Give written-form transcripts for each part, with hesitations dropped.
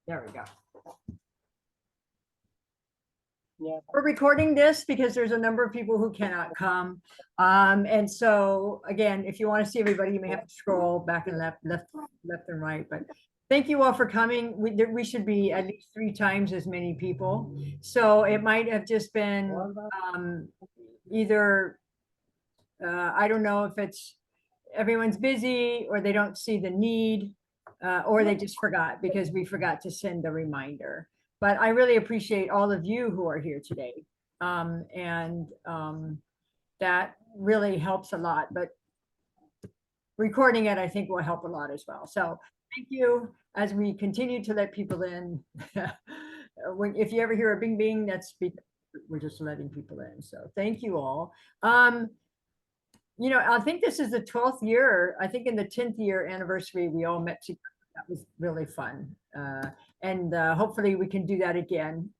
There we go. Yeah. We're recording this because there's a number of people who cannot come. And so again, if you want to see everybody, you may have to scroll back and left and right, but thank you all for coming. We should be at least 3 times as many people. So it might have just been either, I don't know if it's everyone's busy or they don't see the need, or they just forgot because we forgot to send the reminder. But I really appreciate all of you who are here today. That really helps a lot, but recording it, I think, will help a lot as well. So thank you as we continue to let people in. If you ever hear a bing bing, that's because we're just letting people in. So thank you all. You know, I think this is the 12th year. I think in the 10th year anniversary, we all met together. That was really fun. And hopefully we can do that again.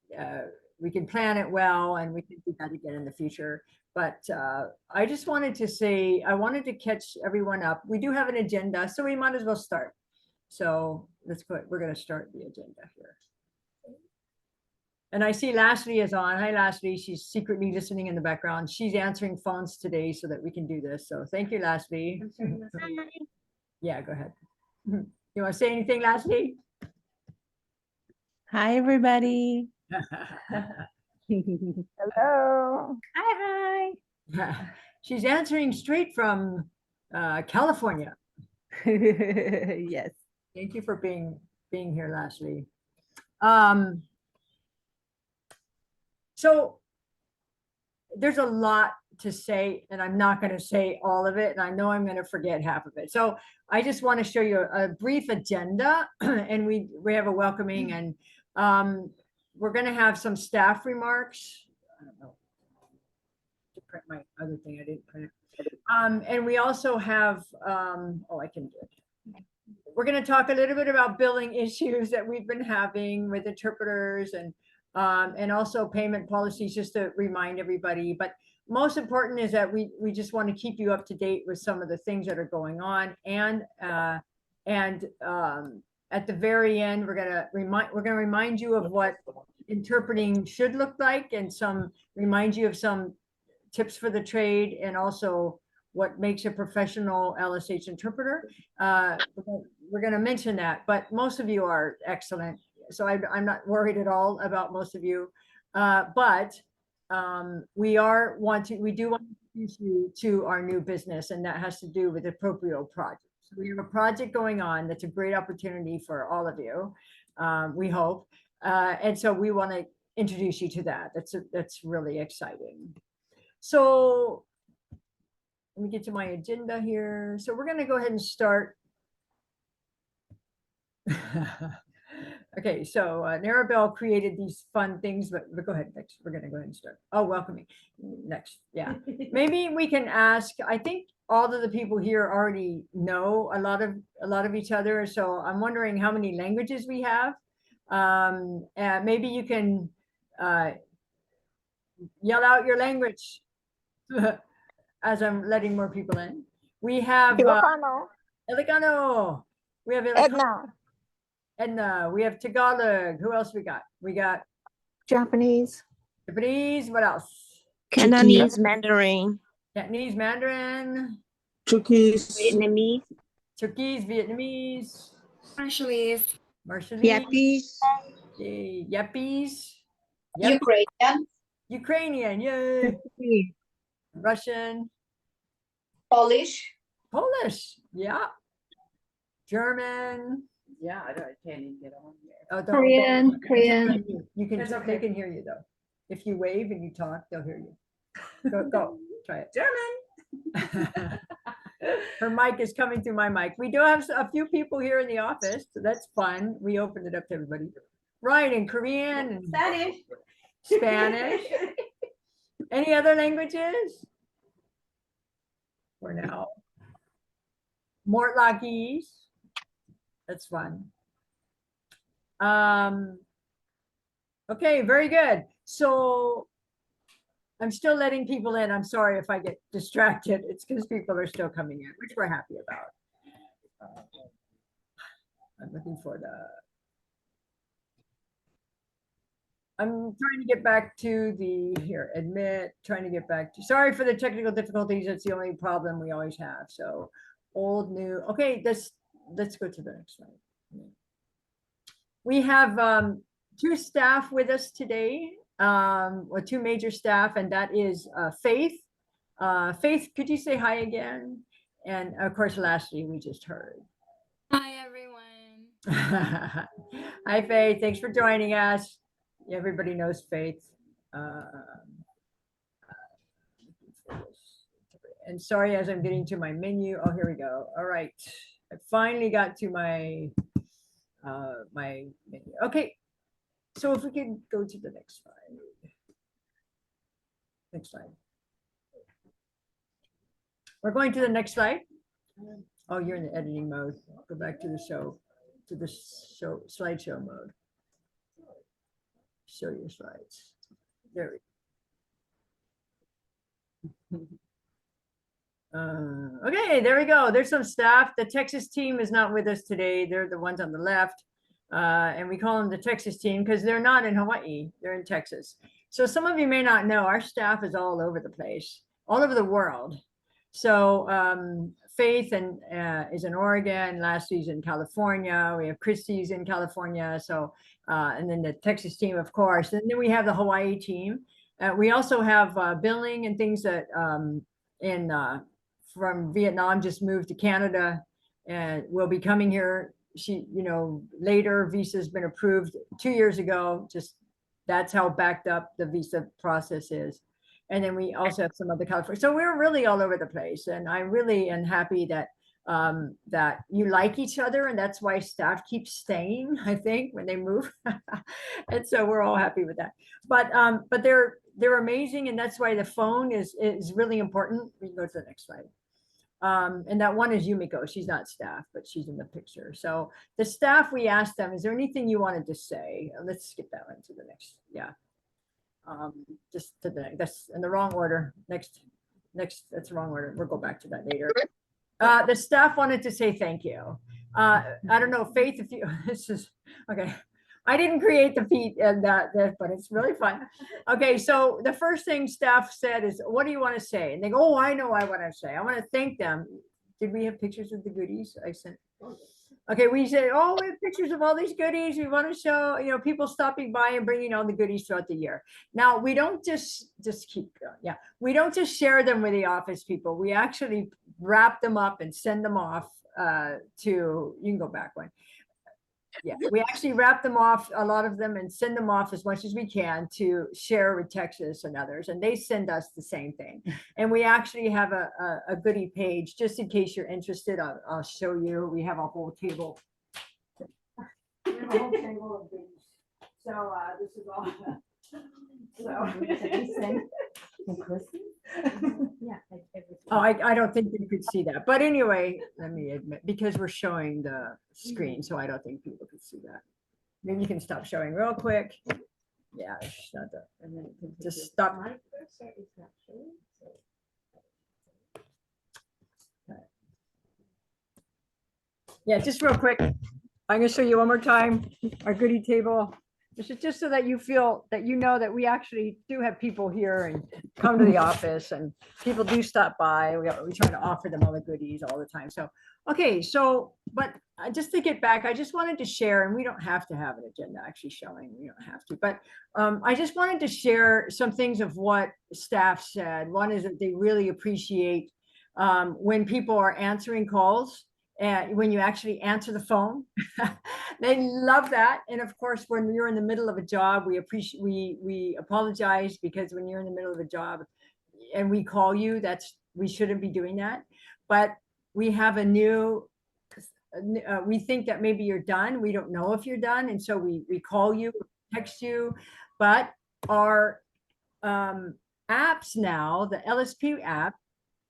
We can plan it well and we can do that again in the future. But I just wanted to say, I wanted to catch everyone up. We do have an agenda, so we might as well start. So let's go. We're going to start the agenda here. And I see Lashley is on. Hi, Lashley. She's secretly listening in the background. She's answering phones today so that we can do this. So thank you, Lashley. Yeah, go ahead. You want to say anything, Lashley? Hi, everybody. Hello. Hi, She's answering straight from California. hi. Yes. Thank you for being here, Lashley. So there's a lot to say, and I'm not going to say all of it, and I know I'm going to forget half of it. So I just want to show you a brief agenda, and we have a welcoming, and we're going to have some staff remarks. I don't know. To print my other thing, I didn't print it. And we also have, oh, I can do it. We're going to talk a little bit about billing issues that we've been having with interpreters and also payment policies, just to remind everybody. But most important is that we just want to keep you up to date with some of the things that are going on. And at the very end, we're gonna remind you of what interpreting should look like, and remind you of some tips for the trade, and also what makes a professional LSH interpreter. We're going to mention that, but most of you are excellent. So I'm not worried at all about most of you. But we do want to introduce you to our new business, and that has to do with the Proprio project. So we have a project going on that's a great opportunity for all of you, we hope. And so we want to introduce you to that. That's really exciting. So let me get to my agenda here. So we're going to go ahead and start. Okay, so Narabelle created these fun things, but go ahead. Next, we're going to go ahead and start. Oh, welcoming. Next, yeah. Maybe we can ask. I think all of the people here already know a lot of each other. So I'm wondering how many languages we have. Maybe you can yell out your language as I'm letting more people in. We have Ilocano. We have Ilocano. Edna. We have Tagalog. Who else we got? We got Japanese. What else? Cantonese Mandarin. Cantonese Mandarin. Turkish. Vietnamese. Vietnamese. Marshallese. Yuppies. Ukrainian. Yay. Russian. Polish. Yeah. German. Yeah, I can't even get on here. Oh, Korean. You can. They can hear you though. If you wave and you talk, they'll hear you. Go. Try it. German. Her mic is coming through my mic. We do have a few people here in the office, so that's fun. We opened it up to everybody. Right, and Korean and Spanish. Any other languages? For now. Mortlakese. That's fun. Okay, very good. So I'm still letting people in. I'm sorry if I get distracted. It's because people are still coming in, which we're happy about. I'm looking for I'm trying to get back to trying to get back to, sorry for the technical difficulties. That's the only problem we always have. So old, new. Okay, let's go to the next slide. We have two staff with us today, or two major staff, and that is Faith. Faith, could you say hi again? And of course, lastly, we just heard. Hi, everyone. Hi, Faith. Thanks for joining us. Everybody knows Faith. And sorry, as I'm getting to my menu. Oh, here we go. All right. I finally got to my my menu. Okay. So if we could go to the next slide. Next slide. We're going to the next slide. Oh, you're in the editing mode. Go back to the slideshow mode. Show your slides. There we go. Okay, there we go. There's some staff. The Texas team is not with us today. They're the ones on the left. And we call them the Texas team because they're not in Hawaii. They're in Texas. So some of you may not know, our staff is all over the place, all over the world. So Faith is in Oregon. Leslie's in California. We have Christy's in California. So and then the Texas team, of course. And then we have the Hawaii team. We also have billing and things that from Vietnam just moved to Canada and will be coming here. She, later visa's been approved 2 years ago. Just that's how backed up the visa process is. And then we also have some other California. So we're really all over the place. And I really am happy that that you like each other, and that's why staff keeps staying, I think, when they move. And so we're all happy with that. But they're amazing, and that's why the phone is really important. We can go to the next slide. And that one is Yumiko. She's not staff, but she's in the picture. So the staff, we asked them, is there anything you wanted to say? Let's skip that one to the next. Yeah. Just to the, that's in the wrong order. Next, that's the wrong order. We'll go back to that later. The staff wanted to say thank you. I don't know, Faith, if you, this is, okay. I didn't create the feed and that, but it's really fun. Okay, so the first thing staff said is, what do you want to say? And they go, oh, I know what I want to say. I want to thank them. Did we have pictures of the goodies I sent? Okay, we said, oh, we have pictures of all these goodies. We want to show, people stopping by and bringing all the goodies throughout the year. Now, we don't just keep going. Yeah, we don't just share them with the office people. We actually wrap them up and send them off you can go back one. Yeah, we actually wrap them off, a lot of them, and send them off as much as we can to share with Texas and others. And they send us the same thing. And we actually have a goodie page, just in case you're interested. I'll show you. We have a whole table. We have a whole table of goodies. So this is all. Oh, I don't think you could see that. But anyway, let me admit, because we're showing the screen, so I don't think people could see that. Maybe you can stop showing real quick. Yeah, it's not that. And then you can just stop. Yeah, just real quick. I'm going to show you one more time our goodie table. This is just so that you feel that that we actually do have people here and come to the office, and people do stop by. We try to offer them all the goodies all the time. So, okay, but just to get back, I just wanted to share, and we don't have to have an agenda actually showing, we don't have to, but I just wanted to share some things of what staff said. One is that they really appreciate when people are answering calls. And when you actually answer the phone, they love that. And of course, when you're in the middle of a job, we apologize, because when you're in the middle of a job and we call you, we shouldn't be doing that. But we have a new, we think that maybe you're done. We don't know if you're done. And so we call you, text you, but our apps now, the LSP app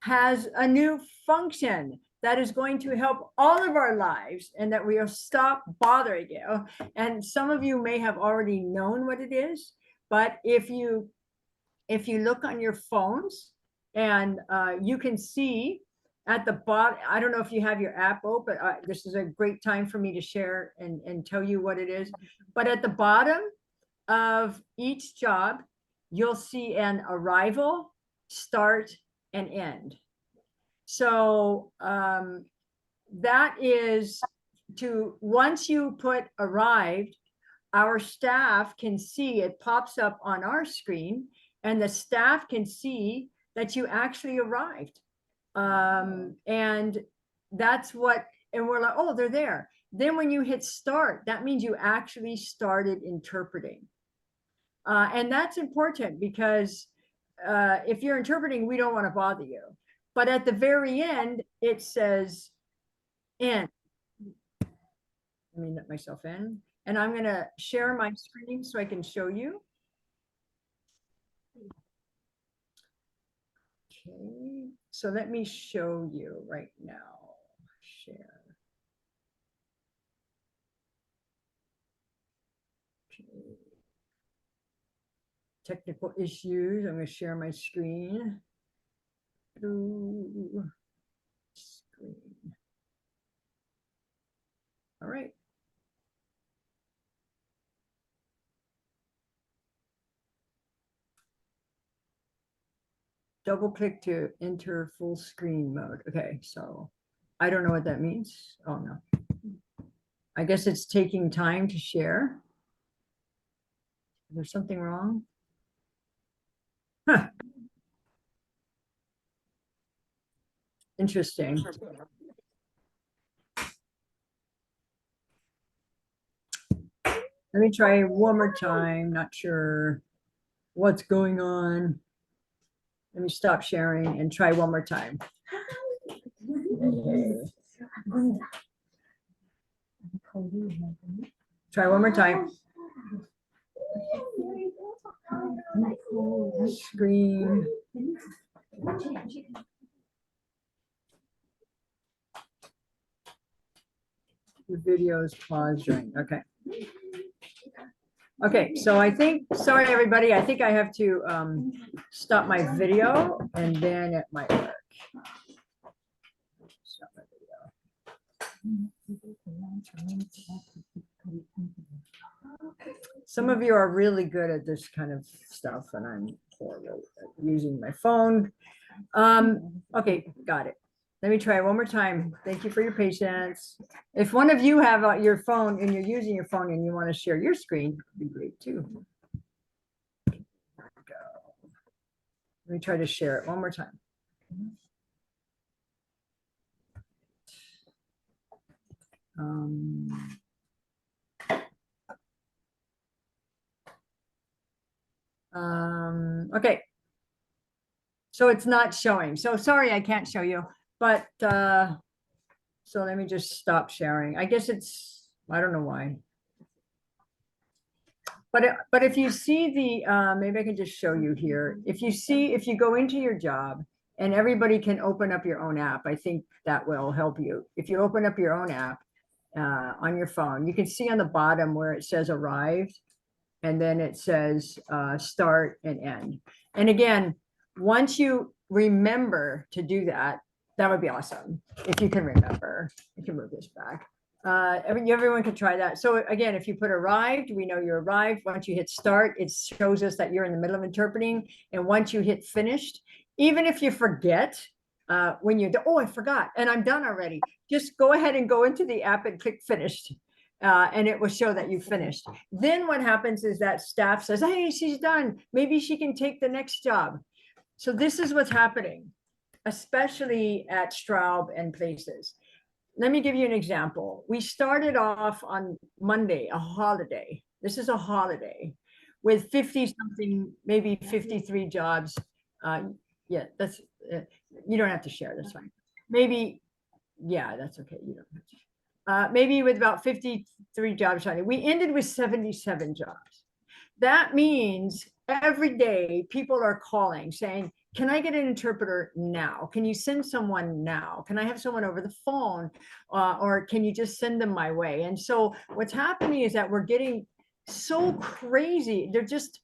has a new function that is going to help all of our lives, and that we'll stop bothering you. And some of you may have already known what it is, but if you look on your phones, and you can see at the bottom, I don't know if you have your app open, this is a great time for me to share and tell you what it is. But at the bottom of each job, you'll see an arrival, start, and end. So that is once you put arrived, our staff can see it pops up on our screen, and the staff can see that you actually arrived. And that's what, and we're like, oh, they're there. Then when you hit start, that means you actually started interpreting. And that's important because if you're interpreting, we don't want to bother you. But at the very end, it says end. Let me let myself in. And I'm going to share my screen so I can show you. Okay, so let me show you right now. Share. Okay. Technical issues. I'm going to share my screen. Through screen. All right. Double click to enter full screen mode. Okay, so I don't know what that means. Oh no. I guess it's taking time to share. Is there something wrong? Huh. Interesting. Let me try one more time. Not sure what's going on. Let me stop sharing and try one more time. Try one more time. Screen. The video is pausing. Okay. Okay, so I think, sorry, everybody, I think I have to stop my video and then it might work. Stop my video. Some of you are really good at this kind of stuff and I'm horrible at using my phone. Okay, got it. Let me try one more time. Thank you for your patience. If one of you have your phone and you're using your phone and you want to share your screen, it'd be great too. There we go. Let me try to share it one more time. Okay. So it's not showing. So sorry, I can't show you, but so let me just stop sharing. I guess it's, I don't know why. But if you see the, maybe I can just show you here. If you go into your job and everybody can open up your own app, I think that will help you. If you open up your own app on your phone, you can see on the bottom where it says arrived, and then it says start and end. And again, once you remember to do that, that would be awesome. If you can remember, you can move this back. Everyone can try that. So again, if you put arrived, we know you arrived. Once you hit start, it shows us that you're in the middle of interpreting. And once you hit finished, even if you forget, when you do, oh, I forgot, and I'm done already, just go ahead and go into the app and click finished. And it will show that you finished. Then what happens is that staff says, hey, she's done. Maybe she can take the next job. So this is what's happening, especially at Straub and places. Let me give you an example. We started off on Monday, a holiday. This is a holiday with 50 something, maybe 53 jobs. Yeah, that's, you don't have to share, that's fine. Maybe, yeah, that's okay. You don't have to. Maybe with about 53 jobs. We ended with 77 jobs. That means every day people are calling saying, can I get an interpreter now? Can you send someone now? Can I have someone over the phone? Or can you just send them my way? And so what's happening is that we're getting so crazy. They're just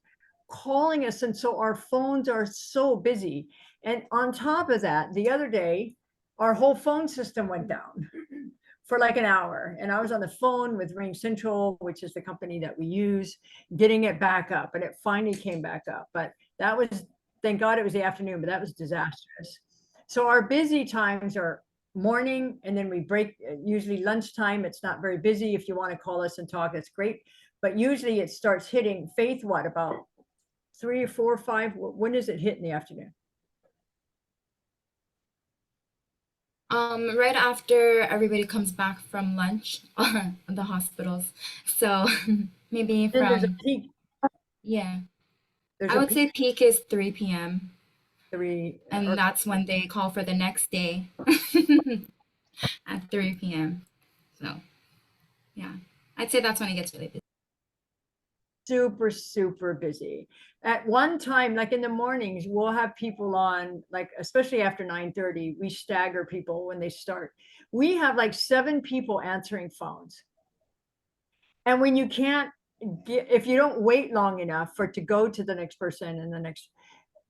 calling us. And so our phones are so busy. And on top of that, the other day, our whole phone system went down for like an hour. And I was on the phone with Ring Central, which is the company that we use, getting it back up. And it finally came back up. But that was, thank God it was the afternoon, but that was disastrous. So our busy times are morning, and then we break, usually lunchtime. It's not very busy. If you want to call us and talk, that's great. But usually it starts hitting Faith, what, about 3 or 4 or 5? When does it hit in the afternoon? Right after everybody comes back from lunch on the hospitals. So maybe Then there's a from, peak. yeah, There's I a would peak say peak is 3 p.m. 3 And or that's when they call for the next day at 3 p.m. So yeah, I'd say that's when it gets really busy. super, super busy. At one time, like in the mornings, we'll have people on, like, especially after 9:30, we stagger people when they start. We have like 7 people answering phones. And when you can't get, if you don't wait long enough for it to go to the next person and the next,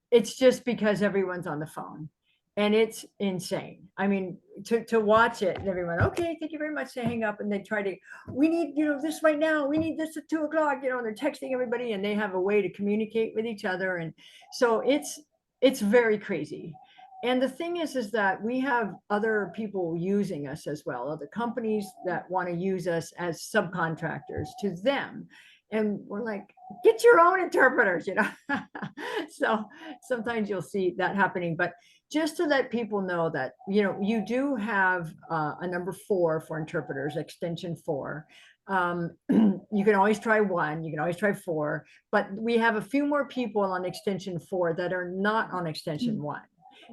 it's just because everyone's on the phone. And it's insane. I mean, to watch it and everyone, okay, thank you very much, they hang up and they try to, we need, this right now, we need this at 2 o'clock, and they're texting everybody, and they have a way to communicate with each other. And so it's very crazy. And the thing is that we have other people using us as well, other companies that want to use us as subcontractors to them. And we're like, get your own interpreters. So sometimes you'll see that happening. But just to let people know that, you do have a number 4 for interpreters, extension 4. You can always try 1, you can always try 4, but we have a few more people on extension 4 that are not on extension 1.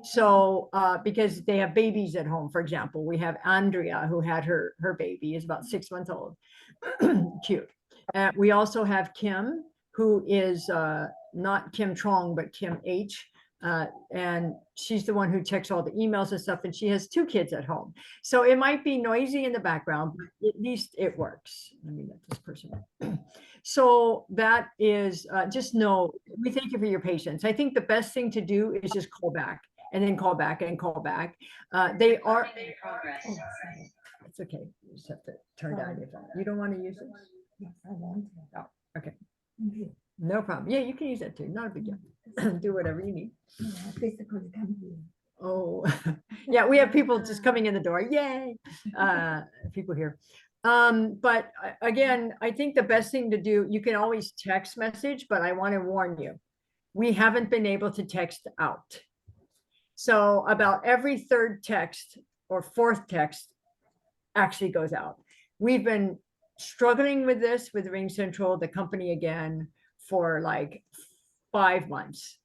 So because they have babies at home. For example, we have Andrea, who had her baby, is about 6 months old. Cute. We also have Kim, who is not Kim Trong, but Kim H. And she's the one who checks all the emails and stuff, and she has 2 kids at home. So it might be noisy in the background, but at least it works. Let me let this person. So that is, just know, we thank you for your patience. I think the best thing to do is just call back, and then call back and call back. They are. Oh, it's okay. You just have to turn down your phone. You don't want to use it? Yes, I want to. Oh, okay. No problem. Yeah, you can use that too. Not a big deal. Do whatever you need. Physically come here. Oh, yeah, we have people just coming in the door. Yay. People here. But again, I think the best thing to do, you can always text message, but I want to warn you, we haven't been able to text out. So about every 3rd text or 4th text actually goes out. We've been struggling with this with Ring Central, the company, again, for like 5 months.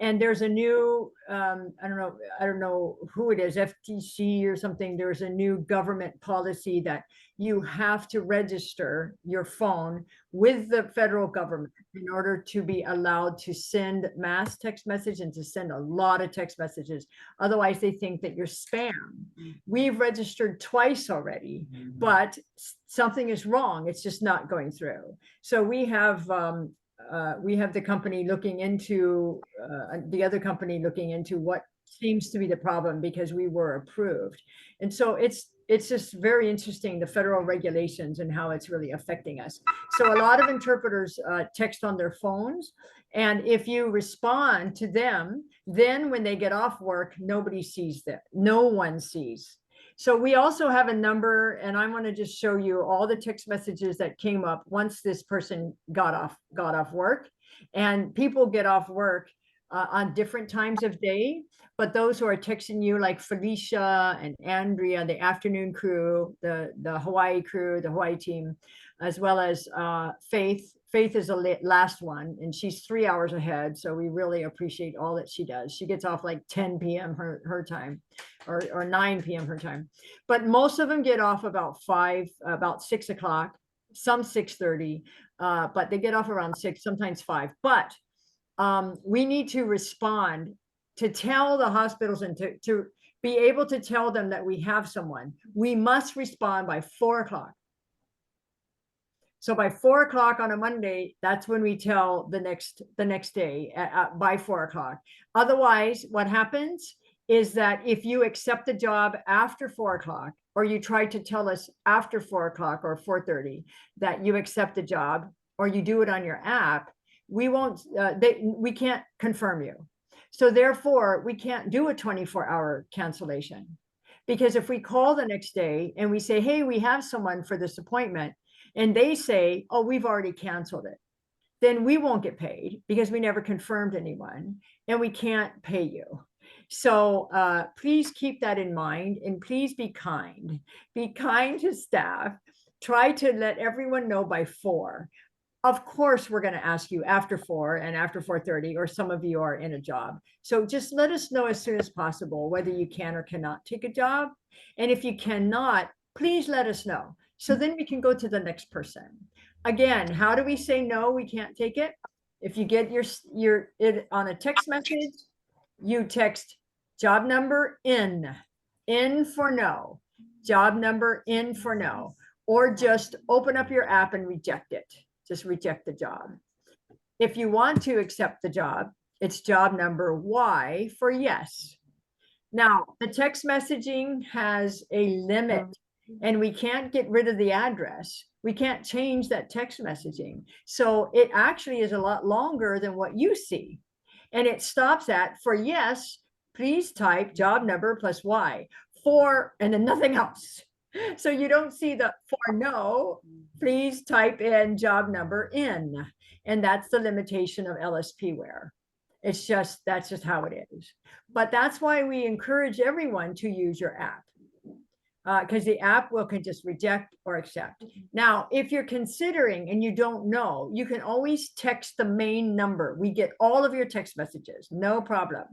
And there's a new, I don't know who it is, FTC or something. There's a new government policy that you have to register your phone with the federal government in order to be allowed to send mass text message and to send a lot of text messages. Otherwise, they think that you're spam. We've registered twice already, but something is wrong. It's just not going through. So we have the company looking into, the other company looking into what seems to be the problem, because we were approved. And so it's just very interesting, the federal regulations and how it's really affecting us. So a lot of interpreters text on their phones. And if you respond to them, then when they get off work, nobody sees them. No one sees. So we also have a number, and I want to just show you all the text messages that came up once this person got off work. And people get off work on different times of day, but those who are texting you, like Felicia and Andrea, the afternoon crew, the Hawaii crew, the Hawaii team, as well as Faith. Faith is the last one, and she's 3 hours ahead. So we really appreciate all that she does. She gets off like 10 p.m. her time, or 9 p.m. her time. But most of them get off about 6 o'clock, some 6:30, but they get off around 6, sometimes 5. But we need to respond to tell the hospitals and to be able to tell them that we have someone. We must respond by 4 o'clock. So by 4 o'clock on a Monday, that's when we tell the next day by 4 o'clock. Otherwise, what happens is that if you accept the job after 4 o'clock, or you try to tell us after 4 o'clock or 4:30 that you accept the job, or you do it on your app, we won't, we can't confirm you. So therefore, we can't do a 24-hour cancellation. Because if we call the next day and we say, hey, we have someone for this appointment, and they say, oh, we've already canceled it, then we won't get paid because we never confirmed anyone, and we can't pay you. So please keep that in mind, and please be kind. Be kind to staff. Try to let everyone know by 4. Of course, we're going to ask you after 4 and after 4:30, or some of you are in a job. So just let us know as soon as possible whether you can or cannot take a job. And if you cannot, please let us know. So then we can go to the next person. Again, how do we say no, we can't take it? If you get it on a text message, you text job number in for no, job number in for no, or just open up your app and reject it. Just reject the job. If you want to accept the job, it's job number Y for yes. Now, the text messaging has a limit, and we can't get rid of the address. We can't change that text messaging. So it actually is a lot longer than what you see. And it stops at, for yes, please type job number plus Y, for, and then nothing else. So you don't see the for no, please type in job number in. And that's the limitation of LSPware. It's just, that's just how it is. But that's why we encourage everyone to use your app. Because the app can just reject or accept. Now, if you're considering and you don't know, you can always text the main number. We get all of your text messages, no problem.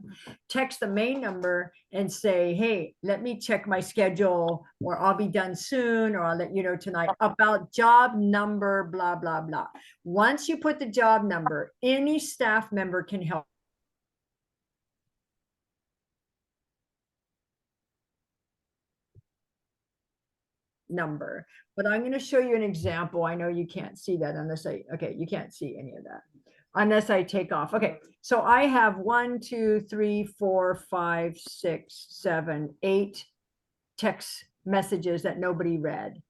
Text the main number and say, hey, let me check my schedule, or I'll be done soon, or I'll let you know tonight about job number, blah, blah, blah. Once you put the job number, any staff member can help. Number, but I'm going to show you an example. I know you can't see that unless okay, you can't see any of that unless I take off. Okay, so I have 1, 2, 3, 4, 5, 6, 7, 8 text messages that nobody read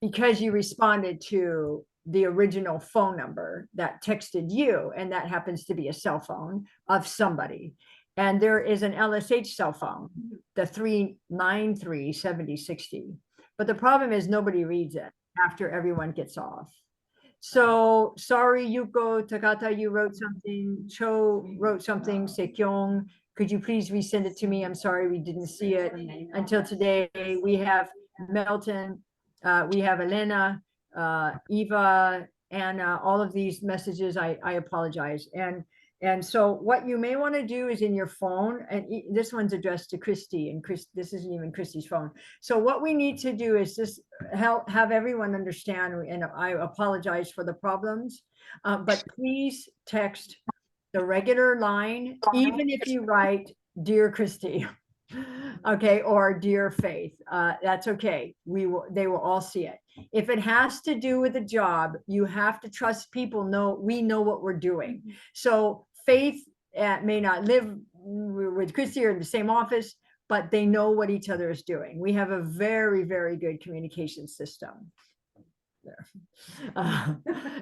because you responded to the original phone number that texted you, and that happens to be a cell phone of somebody. And there is an LSH cell phone, the 393-7060. But the problem is nobody reads it after everyone gets off. So sorry, Yuko, Takata, you wrote something. Cho wrote something. Sekyong, could you please resend it to me? I'm sorry, we didn't see it until today. We have Melton, we have Elena, Eva, Anna, all of these messages. I apologize. And so what you may want to do is in your phone, and this one's addressed to Christy, and this isn't even Christy's phone. So what we need to do is just have everyone understand, and I apologize for the problems, but please text the regular line, even if you write, Dear Christy, okay, or Dear Faith, that's okay. They will all see it. If it has to do with a job, you have to trust people we know what we're doing. So Faith may not live with Christy or in the same office, but they know what each other is doing. We have a very, very good communication system there.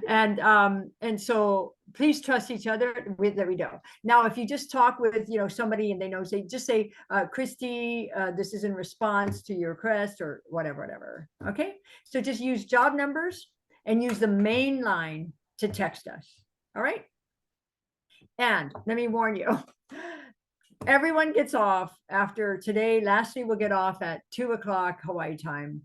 And so please trust each other that we do. Now, if you just talk with somebody and they know, just say Christy, this is in response to your request, or whatever. Okay, so just use job numbers and use the main line to text us. All right. And let me warn you, everyone gets off after today. Lastly, we'll get off at 2 o'clock Hawaii time.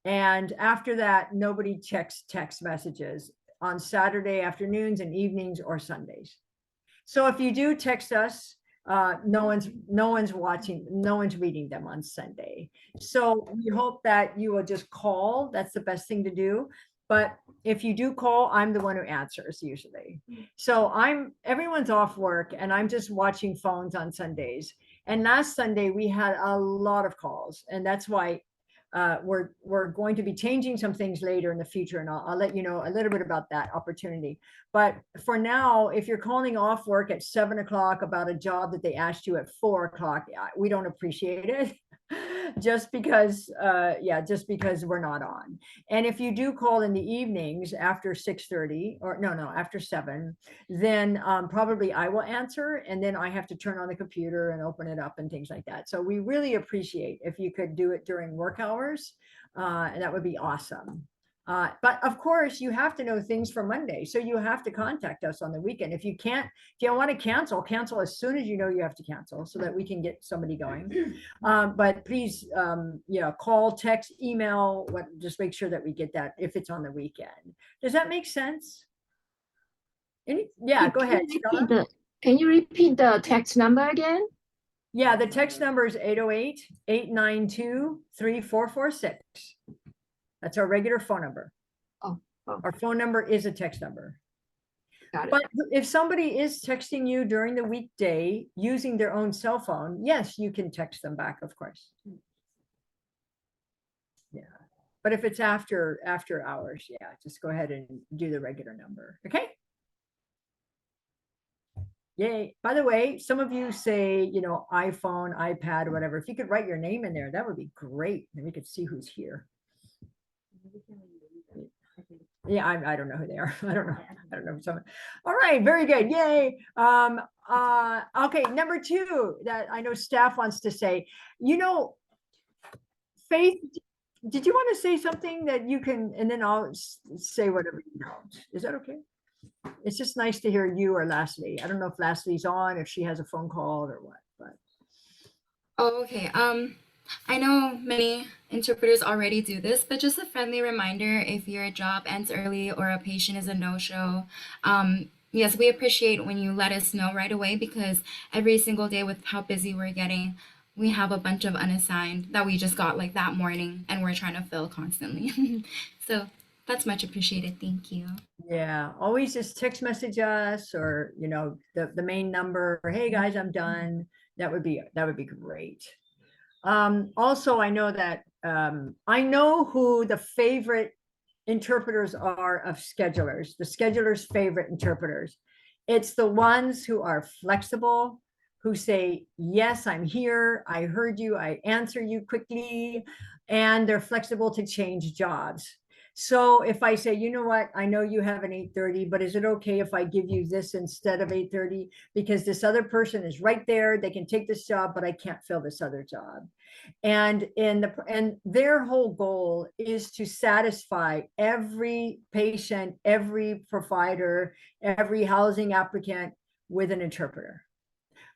And after that, nobody checks text messages on Saturday afternoons and evenings or Sundays. So if you do text us, no one's watching, no one's reading them on Sunday. So we hope that you will just call. That's the best thing to do. But if you do call, I'm the one who answers usually. So everyone's off work and I'm just watching phones on Sundays. And last Sunday we had a lot of calls, and that's why we're going to be changing some things later in the future, and I'll let you know a little bit about that opportunity. But for now, if you're calling off work at 7 o'clock about a job that they asked you at 4 o'clock, we don't appreciate it. Just because, just because we're not on. And if you do call in the evenings after 6:30, or no, after 7, then probably I will answer, and then I have to turn on the computer and open it up and things like that. So we really appreciate if you could do it during work hours, and that would be awesome. But of course, you have to know things for Monday. So you have to contact us on the weekend. If you don't want to cancel as soon as you know you have to cancel so that we can get somebody going. But please, call, text, email, just make sure that we get that if it's on the weekend. Does that make sense? Yeah, go ahead. Can you repeat the text number again? Yeah, the text number is 808-892-3446. That's our regular phone number. Oh. Our phone number is a text number. Got it. But if somebody is texting you during the weekday using their own cell phone, yes, you can text them back, of course. Yeah. But if it's after hours, yeah, just go ahead and do the regular number. Okay. Yay. By the way, some of you say, iPhone, iPad, or whatever. If you could write your name in there, that would be great. And we could see who's here. Yeah, I don't know who they are. I don't know someone. All right, very good. Yay. Okay, number 2 that I know staff wants to say, Faith, did you want to say something that you can, and then I'll say whatever you know. Is that okay? It's just nice to hear you or Leslie. I don't know if Leslie's on, if she has a phone call or what, but. Oh, okay. I know many interpreters already do this, but just a friendly reminder, if your job ends early or a patient is a no-show, yes, we appreciate when you let us know right away, because every single day with how busy we're getting, we have a bunch of unassigned that we just got like that morning and we're trying to fill constantly. So that's much appreciated. Thank you. Yeah, always just text message us, or the main number, or hey guys, I'm done. That would be great. Also, I know that I know who the favorite interpreters are of schedulers, the schedulers' favorite interpreters. It's the ones who are flexible, who say, yes, I'm here, I heard you, I answer you quickly, and they're flexible to change jobs. So if I say, you know what, I know you have an 8:30, but is it okay if I give you this instead of 8:30? Because this other person is right there, they can take this job, but I can't fill this other job. And their whole goal is to satisfy every patient, every provider, every housing applicant with an interpreter.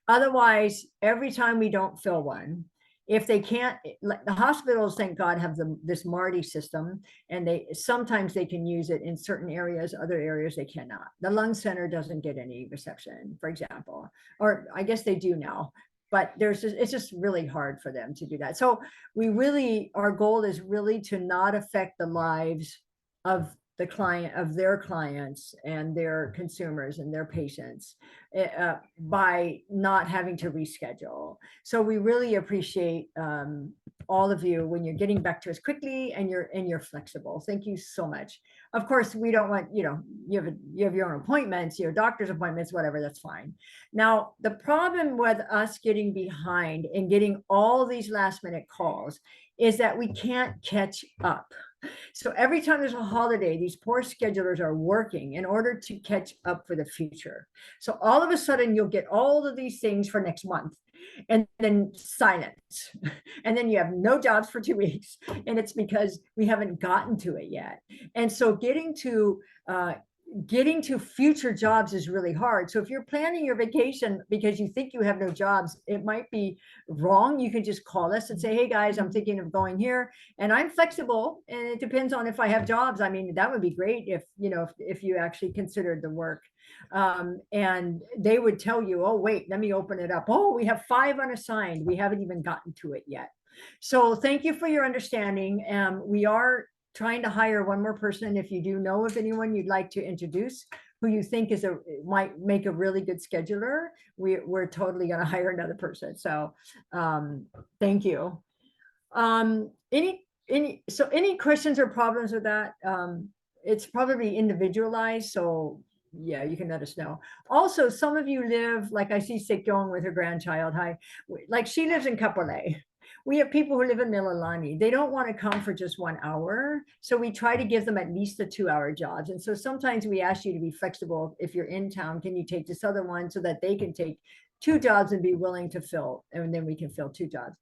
Otherwise, every time we don't fill one, if they can't, like the hospitals, thank God, have this Marty system, and sometimes they can use it in certain areas, other areas they cannot. The lung center doesn't get any reception, for example, or I guess they do now, but it's just really hard for them to do that. So our goal is really to not affect the lives of their clients and their consumers and their patients by not having to reschedule. So we really appreciate all of you when you're getting back to us quickly and you're flexible. Thank you so much. Of course, we don't want, you have your own appointments, your doctor's appointments, whatever, that's fine. Now, the problem with us getting behind and getting all these last minute calls is that we can't catch up. So every time there's a holiday, these poor schedulers are working in order to catch up for the future. So all of a sudden you'll get all of these things for next month, and then silence. And then you have no jobs for 2 weeks. And it's because we haven't gotten to it yet. And so getting to future jobs is really hard. So if you're planning your vacation because you think you have no jobs, it might be wrong. You can just call us and say, hey guys, I'm thinking of going here and I'm flexible, and it depends on if I have jobs. I mean, that would be great if you actually considered the work. And they would tell you, oh, wait, let me open it up. Oh, we have 5 unassigned. We haven't even gotten to it yet. So thank you for your understanding. We are trying to hire one more person. If you do know of anyone you'd like to introduce who you think might make a really good scheduler, we're totally going to hire another person. So thank you. Any any questions or problems with that? It's probably individualized, so yeah, you can let us know. Also, some of you live, like I see Sekyong with her grandchild, like she lives in Kapolei. We have people who live in Mililani. They don't want to come for just 1 hour. So we try to give them at least the 2-hour jobs. And so sometimes we ask you to be flexible. If you're in town, can you take this other one so that they can take 2 jobs and be willing to fill, and then we can fill 2 jobs.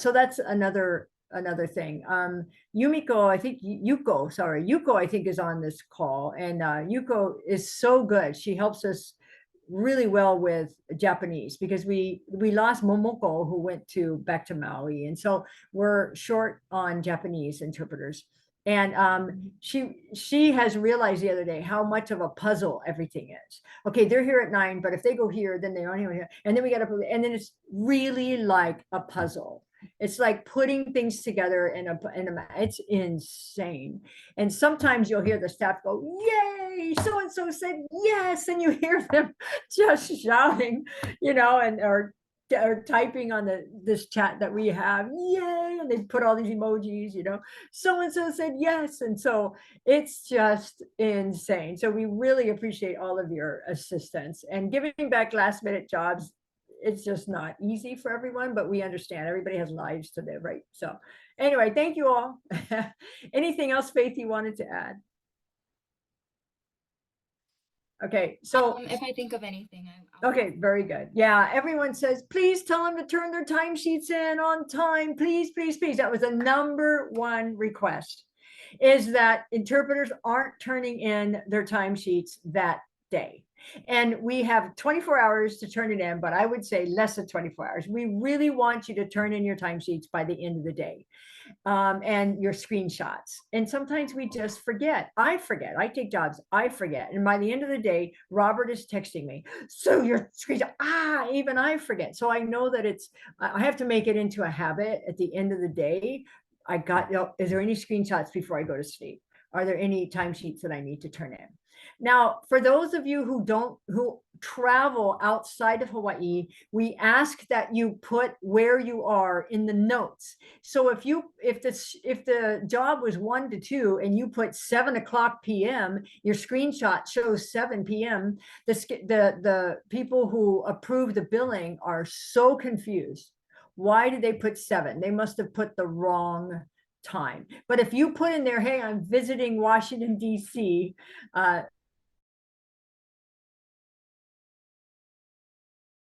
So that's another thing. Yumiko, I think Yuko, I think is on this call, and Yuko is so good. She helps us really well with Japanese because we lost Momoko who went back to Maui, and so we're short on Japanese interpreters. And she has realized the other day how much of a puzzle everything is. Okay, they're here at 9, but if they go here, then they aren't here, and then we got to, and then it's really like a puzzle. It's like putting things together it's insane. And sometimes you'll hear the staff go, "Yay! So and so said yes," and you hear them just shouting, and or typing on this chat that we have, "Yay!" and they put all these emojis, so and so said yes, and so it's just insane. So we really appreciate all of your assistance and giving back last minute jobs. It's just not easy for everyone, but we understand everybody has lives to live, right? So anyway, thank you all. Anything else, Faith, you wanted to add? Okay, so If I think of anything, okay, very good. Yeah, everyone says, please tell them to turn their timesheets in on time. Please, please, please. That was the #1 request, is that interpreters aren't turning in their timesheets that day. And we have 24 hours to turn it in, but I would say less than 24 hours. We really want you to turn in your timesheets by the end of the day. And your screenshots. And sometimes we just forget. I forget. I take jobs. I forget. And by the end of the day, Robert is texting me, "So your screenshot," even I forget. So I know that I have to make it into a habit at the end of the day. Is there any screenshots before I go to sleep? Are there any timesheets that I need to turn in? Now, for those of you who travel outside of Hawaii, we ask that you put where you are in the notes. So if the job was 1 to 2 and you put 7:00 p.m., your screenshot shows 7 p.m. The people who approve the billing are so confused. Why did they put 7? They must have put the wrong time. But if you put in there, "Hey, I'm visiting Washington, D.C.,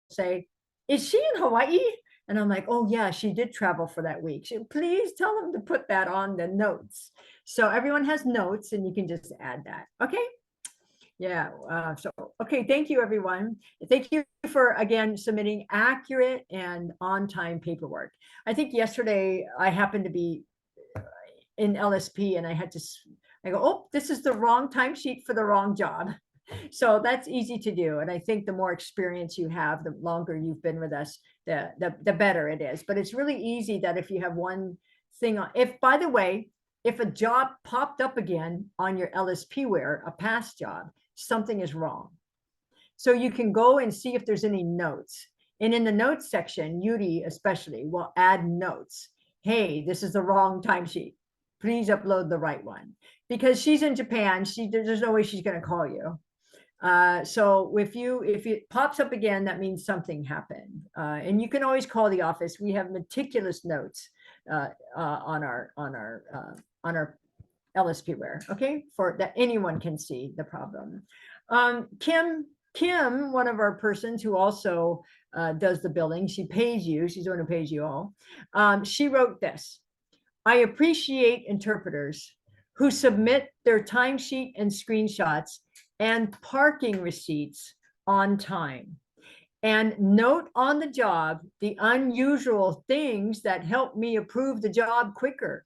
say, "Is she in Hawaii?" And I'm like, "Oh yeah, she did travel for that week." Please tell them to put that on the notes. So everyone has notes and you can just add that. Okay. Yeah. Okay. Thank you, everyone. Thank you for, again, submitting accurate and on-time paperwork. I think yesterday I happened to be in LSP and I go, "Oh, this is the wrong timesheet for the wrong job." So that's easy to do. And I think the more experience you have, the longer you've been with us, the better it is. But it's really easy that if you have one thing on, by the way, if a job popped up again on your LSPware, a past job, something is wrong. So you can go and see if there's any notes. And in the notes section, Yuri especially will add notes. "Hey, this is the wrong timesheet. Please upload the right one." Because she's in Japan, there's no way she's going to call you. So if it pops up again, that means something happened. And you can always call the office. We have meticulous notes on our LSPware, okay, for that anyone can see the problem. Kim, one of our persons who also does the billing, she pays you. She's the one who pays you all. She wrote this: "I appreciate interpreters who submit their timesheet and screenshots and parking receipts on time, and note on the job the unusual things that help me approve the job quicker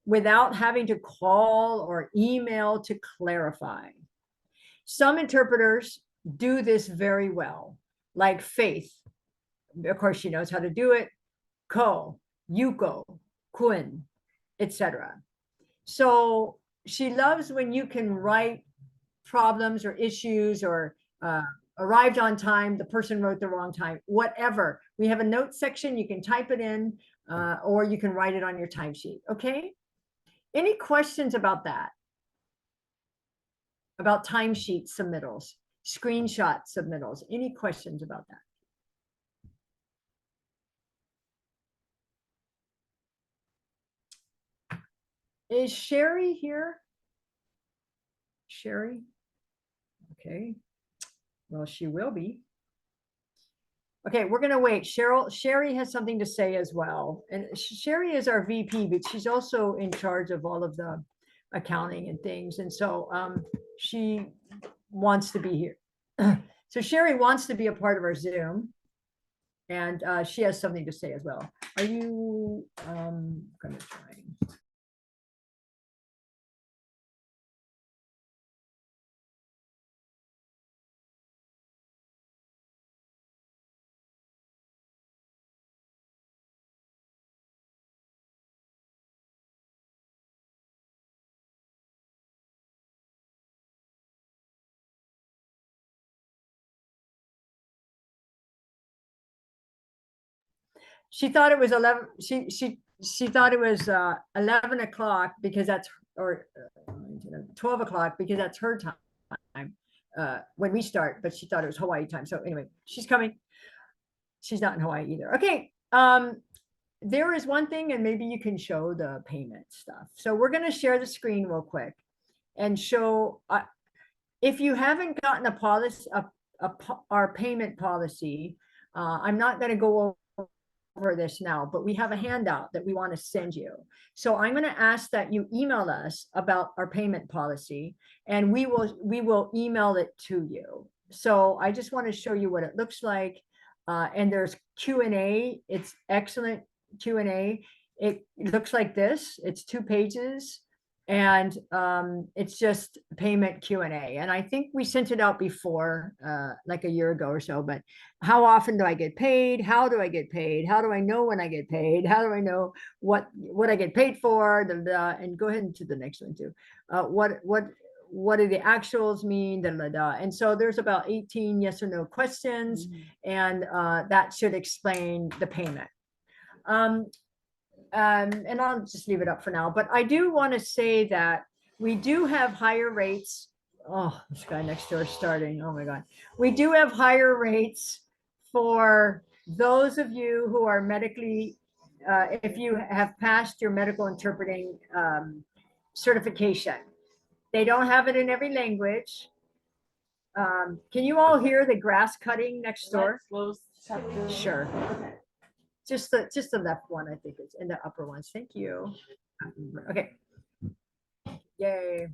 without having to call or email to clarify. Some interpreters do this very well, like Faith. Of course, she knows how to do it. Ko, Yuko, Kun, etc. So she loves when you can write problems or issues or arrived on time, the person wrote the wrong time, whatever. We have a note section. You can type it in. or you can write it on your timesheet. Okay. Any questions about that? About timesheet submittals, screenshot submittals? Any questions about that? Is Sherry here? Sherry? Okay. Well, she will be. Okay, we're gonna wait. Sherry has something to say as well. And Sherry is our VP, but she's also in charge of all of the accounting and things. And so she wants to be here. So Sherry wants to be a part of our Zoom. And she has something to say as well. Are you gonna try? She thought it was 11. She thought it was 11 o'clock because that's, or 12 o'clock because that's her time when we start, but she thought it was Hawaii time. So anyway, she's coming. She's not in Hawaii either. Okay. There is one thing, and maybe you can show the payment stuff. So we're going to share the screen real quick and show, if you haven't gotten a policy, our payment policy, I'm not going to go over this now, but we have a handout that we want to send you. So I'm going to ask that you email us about our payment policy, and we will email it to you. So I just want to show you what it looks like. And there's Q&A. It's excellent Q&A. It looks like this. It's 2 pages. And it's just payment Q&A. And I think we sent it out before, like a year ago or so, but how often do I get paid? How do I get paid? How do I know when I get paid? How do I know what I get paid for? And go ahead to the next one too. What do the actuals mean? And so there's about 18 yes or no questions, and that should explain the payment. And I'll just leave it up for now, but I do want to say that we do have higher rates. Oh, this guy next door is starting. Oh my God. We do have higher rates for those of you who are medically, if you have passed your medical interpreting certification. They don't have it in every language. Can you all hear the grass cutting next door? Sure. Okay. Just the left one, I think it's in the upper ones. Thank you. Okay. Yay.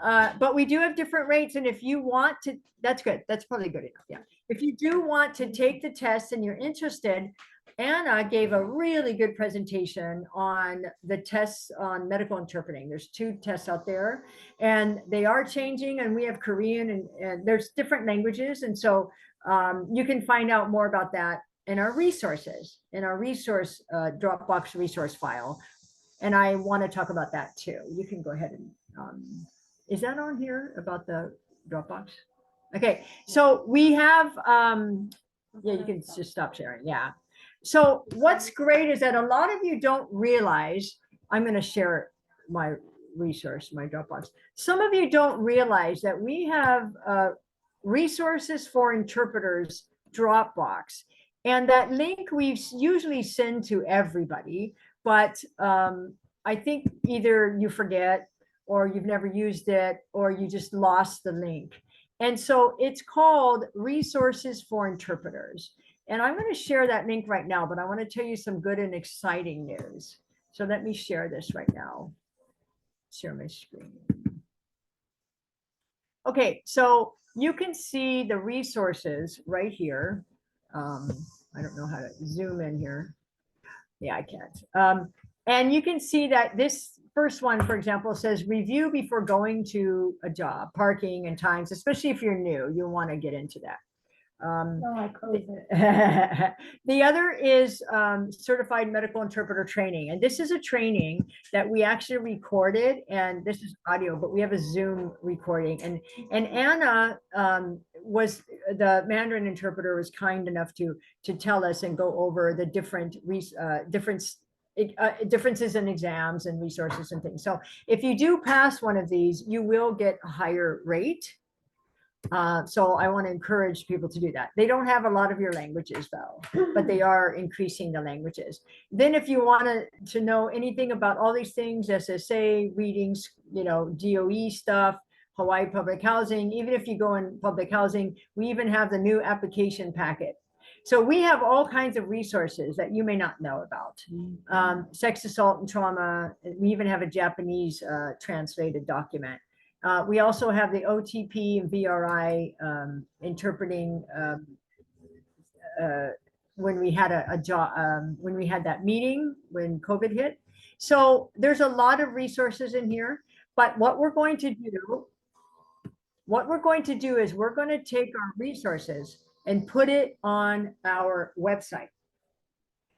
But we do have different rates. And if you want to, that's good. That's probably good enough. Yeah. If you do want to take the test and you're interested, Anna gave a really good presentation on the tests on medical interpreting. There's 2 tests out there, and they are changing, and we have Korean and there's different languages. And so you can find out more about that in our resources, in our resource Dropbox resource file. And I want to talk about that too. You can go ahead and, is that on here about the Dropbox? Okay, so we have, yeah, you can just stop sharing. Yeah. So what's great is that a lot of you don't realize, I'm going to share my resource, my Dropbox. Some of you don't realize that we have resources for interpreters Dropbox. And that link we usually send to everybody, but I think either you forget or you've never used it or you just lost the link. And so it's called Resources for Interpreters. And I'm going to share that link right now, but I want to tell you some good and exciting news. So let me share this right now. Share my screen. Okay, so you can see the resources right here. I don't know how to zoom in here. Yeah, I can't. And you can see that this first one, for example, says review before going to a job, parking and times, especially if you're new, you'll want to get into that. No, I closed it. The other is certified medical interpreter training. And this is a training that we actually recorded, and this is audio, but we have a Zoom recording. And Anna was the Mandarin interpreter was kind enough to tell us and go over the differences in exams and resources and things. So if you do pass one of these, you will get a higher rate. So I want to encourage people to do that. They don't have a lot of your languages though, but they are increasing the languages. Then if you want to know anything about all these things, SSA, readings, DOE stuff, Hawaii public housing, even if you go in public housing, we even have the new application packet. So we have all kinds of resources that you may not know about. Sex assault and trauma. We even have a Japanese translated document. We also have the OTP and VRI interpreting when we had when we had that meeting when COVID hit. So there's a lot of resources in here. But what we're going to do is we're going to take our resources and put it on our website.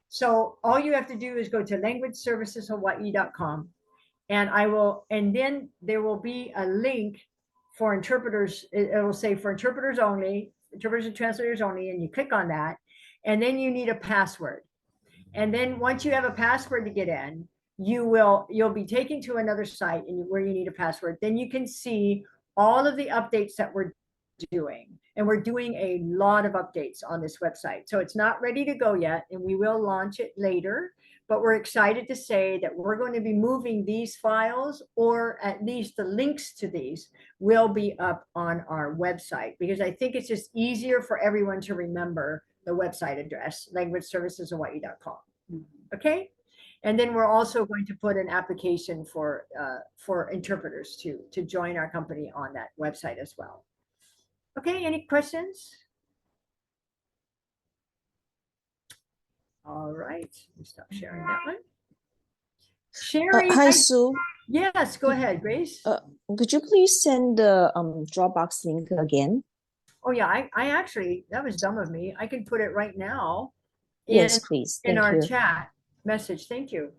So all you have to do is go to languageserviceshawaii.com. And then there will be a link for interpreters. It will say for interpreters only, interpreters and translators only, and you click on that. And then you need a password. And then once you have a password to get in, you'll be taken to another site where you need a password. Then you can see all of the updates that we're doing. And we're doing a lot of updates on this website. So it's not ready to go yet, and we will launch it later. But we're excited to say that we're going to be moving these files, or at least the links to these will be up on our website, because I think it's just easier for everyone to remember the website address, languageserviceshawaii.com. Okay. And then we're also going to put an application for interpreters to join our company on that website as well. Okay, any questions? All right, let me stop sharing that one. Sherry, Hi, Sue. Yes, go ahead, Grace. Could you please send the Dropbox link again? Oh yeah, I actually, that was dumb of me. I can put it right now. Yes, please. In Thank our you. chat message. Thank you.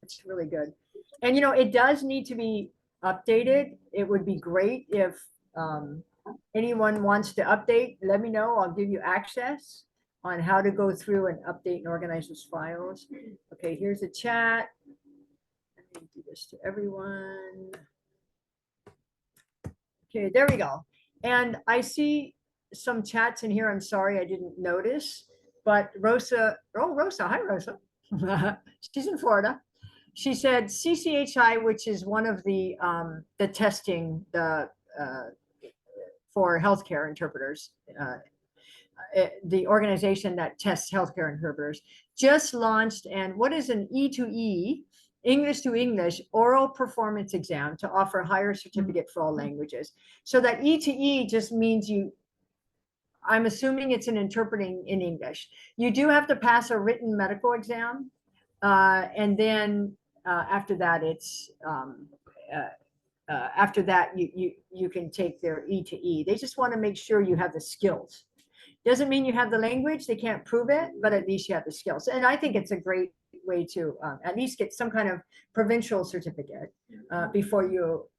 It's really good. And it does need to be updated. It would be great if anyone wants to update. Let me know. I'll give you access on how to go through and update and organize those files. Okay, here's the chat. Let me do this to everyone. Okay, there we go. And I see some chats in here. I'm sorry, I didn't notice, but Rosa, hi Rosa. She's in Florida. She said CCHI, which is one of the testing for healthcare interpreters, the organization that tests healthcare interpreters, just launched. And what is an E2E, English to English oral performance exam to offer higher certificate for all languages. So that E2E just means I'm assuming it's an interpreting in English. You do have to pass a written medical exam. And then after that, it's after that, you can take their E2E. They just want to make sure you have the skills. Doesn't mean you have the language. They can't prove it, but at least you have the skills. And I think it's a great way to at least get some kind of provincial certificate before you,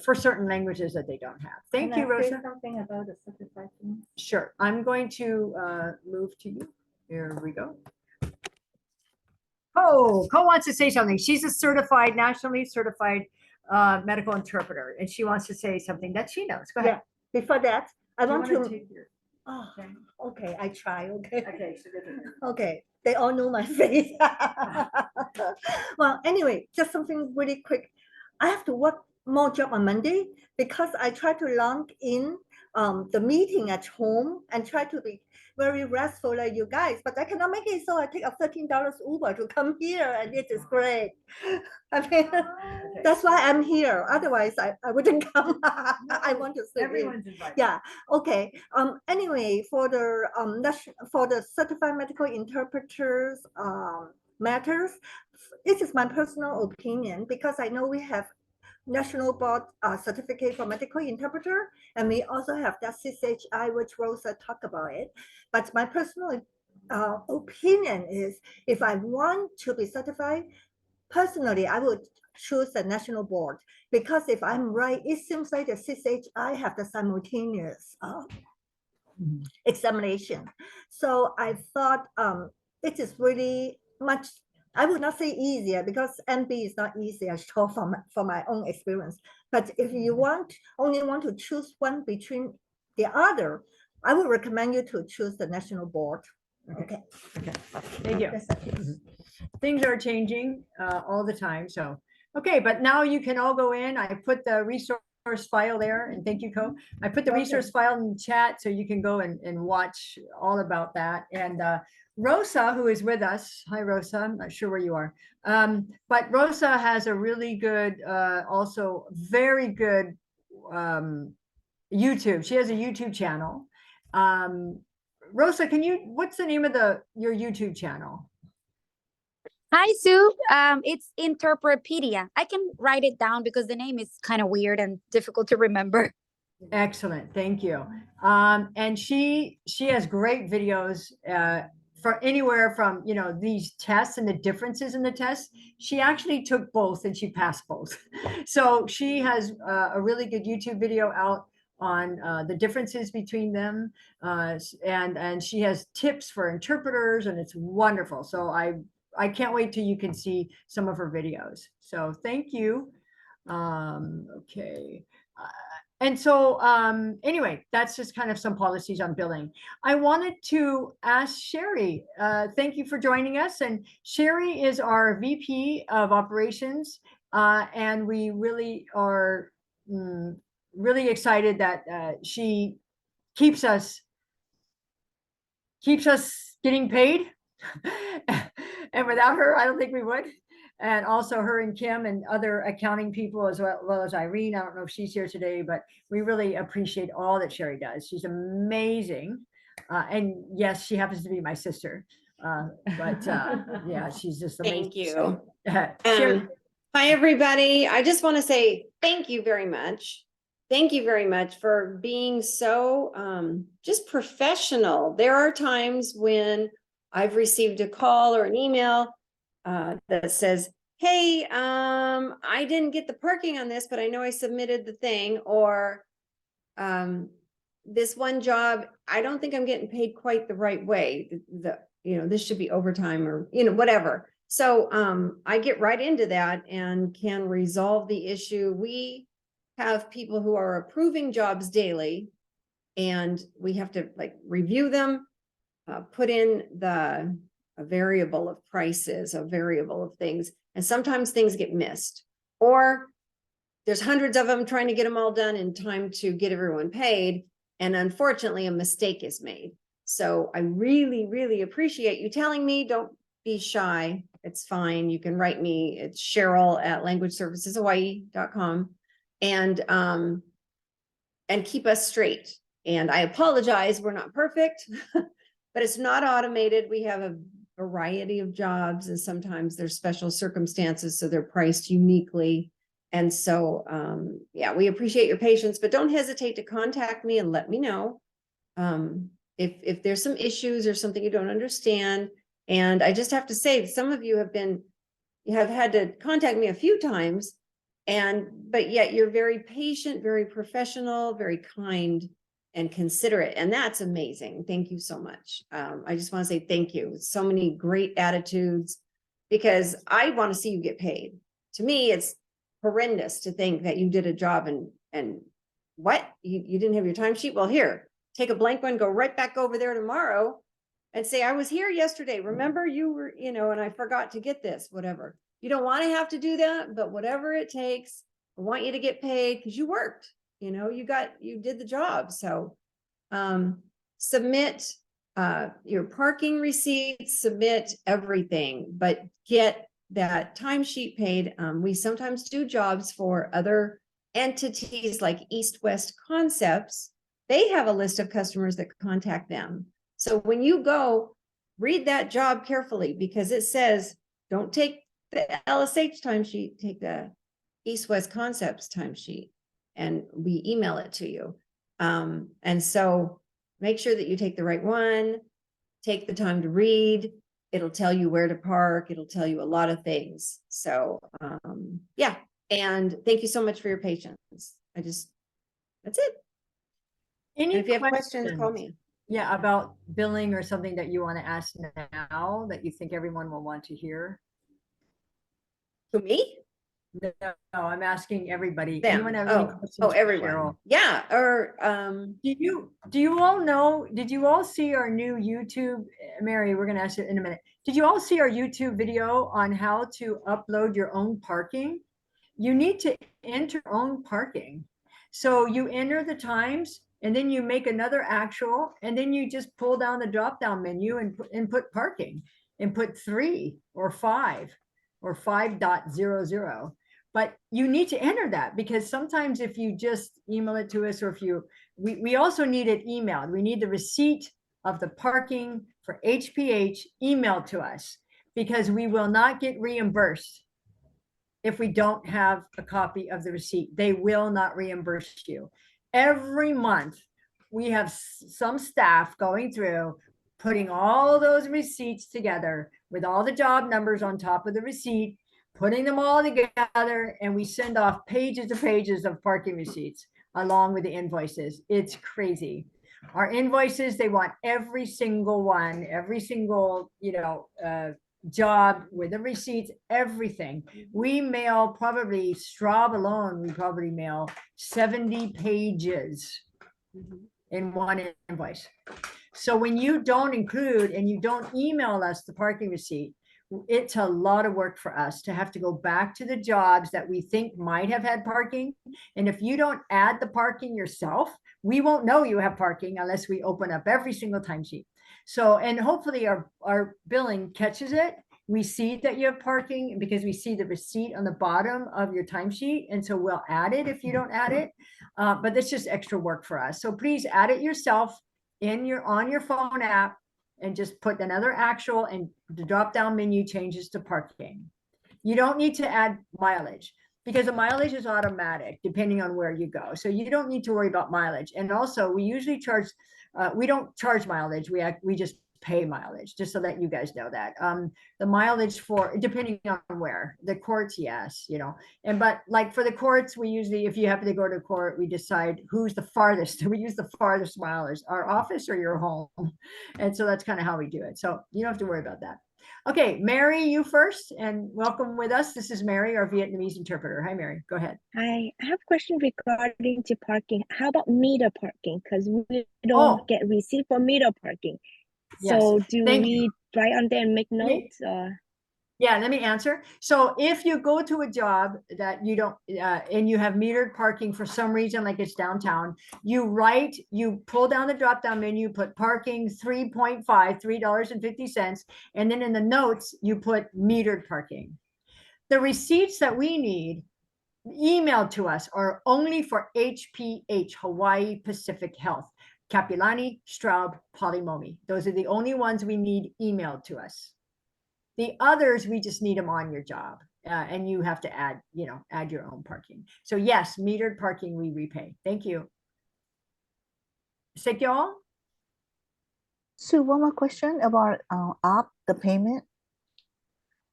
for certain languages that they don't have. Thank you, Rosa. Can I say something about the certified thing? Sure. I'm going to move to you. Here we go. Oh, Ko wants to say something. She's a nationally certified medical interpreter, and she wants to say something that she knows. Go ahead. Yeah. Before that, I Do you want wanna to. take your- Oh, okay, I try. Okay. Okay, so good. Okay, they all know my face. Well, anyway, just something really quick. I have to work more job on Monday because I try to log in the meeting at home and try to be very restful like you guys, but I cannot make it, so I take a $13 Uber to come here, and it is great. I mean, that's why I'm here. Otherwise, I wouldn't come. I want to say Everyone's invited. yeah. Okay. Anyway, for the certified medical interpreters matters, this is my personal opinion because I know we have National Board certificate for medical interpreter, and we also have that CCHI, which Rosa talked about it. But my personal opinion is, if I want to be certified, personally, I would choose the national board, because if I'm right, it seems like the CCHI have the simultaneous examination. So I thought it is really much, I would not say easier, because MB is not easy, I show from my own experience. But if you only want to choose one between the other, I would recommend you to choose the national board. Okay. Okay, thank you. That's it. Things are changing all the time, so. Okay, but now you can all go in. I put the resource file there, and thank you, Co. I put the Okay. resource file in the chat, so you can go and watch all about that. And Rosa, who is with us, hi Rosa, I'm not sure where you are. But Rosa has a really good, also very good YouTube. She has a YouTube channel. Rosa, what's the name of your YouTube channel? Hi, Sue. It's Interprepedia. I can write it down because the name is kind of weird and difficult to remember. Excellent, thank you. And she has great videos for anywhere from, you know, these tests and the differences in the tests. She actually took both and she passed both. So she has a really good YouTube video out on the differences between them. And she has tips for interpreters, and it's wonderful. So I can't wait till you can see some of her videos. So thank you. Okay. And so anyway, that's just kind of some policies on billing. I wanted to ask Sherry, thank you for joining us. And Sherry is our VP of Operations. And we really are really excited that she keeps us getting paid. And without her, I don't think we would. And also her and Kim and other accounting people, as well as Irene. I don't know if she's here today, but we really appreciate all that Sherry does. She's amazing. And yes, she happens to be my sister. But yeah, she's just amazing. Thank you. Sherry, Hi, everybody. I just want to say thank you very much. Thank you very much for being so just professional. There are times when I've received a call or an email that says, hey, I didn't get the parking on this, but I know I submitted the thing, or this one job, I don't think I'm getting paid quite the right way. This should be overtime, or, whatever. So I get right into that and can resolve the issue. We have people who are approving jobs daily, and we have to review them, put in a variable of prices, a variable of things. And sometimes things get missed, or there's hundreds of them trying to get them all done in time to get everyone paid. And unfortunately, a mistake is made. So I really, really appreciate you telling me. Don't be shy. It's fine. You can write me. It's Cheryl@languageserviceshawaii.com and keep us straight. And I apologize. We're not perfect, but it's not automated. We have a variety of jobs, and sometimes there's special circumstances, so they're priced uniquely. And so, yeah, we appreciate your patience, but don't hesitate to contact me and let me know if there's some issues or something you don't understand. And I just have to say, some of you have had to contact me a few times, but yet you're very patient, very professional, very kind and considerate. And that's amazing. Thank you so much. I just want to say thank you. So many great attitudes, because I want to see you get paid. To me, it's horrendous to think that you did a job and what? You didn't have your timesheet? Well, here, take a blank one, go right back over there tomorrow and say, I was here yesterday. Remember, you were, and I forgot to get this, whatever. You don't want to have to do that, but whatever it takes, I want you to get paid because you worked. You did the job. So submit your parking receipts, submit everything, but get that timesheet paid. We sometimes do jobs for other entities like East West Concepts. They have a list of customers that contact them. So when you go, read that job carefully, because it says, don't take the LSH timesheet, take the East West Concepts timesheet, and we email it to you. And so make sure that you take the right one, take the time to read. it'll tell you where to park. It'll tell you a lot of things. So, yeah. And thank you so much for your patience. That's it. And Any if you have questions, call questions? me. Yeah, about billing or something that you want to ask now that you think everyone will want to hear? To me? No, I'm asking everybody. Them. Anyone have any questions? Oh, for everyone. Cheryl? Yeah. Or, Do you all know, did you all see our new YouTube, Mary, we're gonna ask you in a minute. Did you all see our YouTube video on how to upload your own parking? You need to enter your own parking. So you enter the times and then you make another actual and then you just pull down the drop down menu and put parking and put 3 or 5 or 5.00. But you need to enter that because sometimes if you just email it to us or if you, we also need it emailed. We need the receipt of the parking for HPH emailed to us because we will not get reimbursed if we don't have a copy of the receipt. They will not reimburse you. Every month, we have some staff going through, putting all those receipts together with all the job numbers on top of the receipt, putting them all together, and we send off pages and pages of parking receipts along with the invoices. It's crazy. Our invoices, they want every single one, every single, job with the receipts, everything. We mail probably Straub alone, we probably mail 70 pages in one invoice. So when you don't include and you don't email us the parking receipt, it's a lot of work for us to have to go back to the jobs that we think might have had parking. And if you don't add the parking yourself, we won't know you have parking unless we open up every single timesheet. So, and hopefully our billing catches it. We see that you have parking because we see the receipt on the bottom of your timesheet. And so we'll add it if you don't add it. But that's just extra work for us. So please add it yourself on your phone app and just put another actual and the drop down menu changes to parking. You don't need to add mileage because the mileage is automatic depending on where you go. So you don't need to worry about mileage. And also we usually charge, we don't charge mileage. We just pay mileage, just so that you guys know that. The mileage for, depending on where, the courts, yes, but like for the courts, we usually, if you happen to go to court, we decide who's the farthest. We use the farthest mileage, our office or your home. And so that's kind of how we do it. So you don't have to worry about that. Okay, Mary, you first, and welcome with us. This is Mary, our Vietnamese interpreter. Hi, Mary, go ahead. Hi, I have a question regarding to parking. How about meter parking? Because we don't get receipt for meter parking. Yes. So do Thank we you. write on there and make Yeah. notes? Or? Yeah, let me answer. So if you go to a job that you don't, and you have metered parking for some reason, like it's downtown, you pull down the drop down menu, put parking 3.5, $3.50. And then in the notes, you put metered parking. The receipts that we need emailed to us are only for HPH, Hawaii Pacific Health, Kapilani, Straub, Polymomi. Those are the only ones we need emailed to us. The others, we just need them on your job. And you have to add your own parking. So yes, metered parking, we repay. Thank you. Sekyo? So one more question about app, the payment.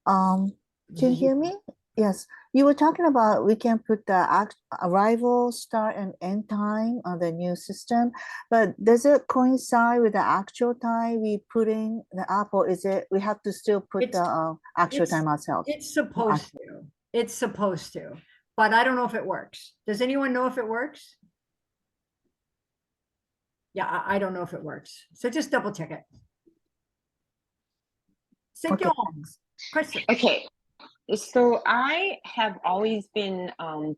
Can you hear me? Yes, you were talking about we can put the arrival, start, and end time on the new system, but does it coincide with the actual time we put in the app, or is it we have to still put the actual time ourselves? It's supposed to. It's supposed to, but I don't know if it works. Does anyone know if it works? Yeah, I don't know if it works. So just double check it. Okay. Question. Okay. So I have always been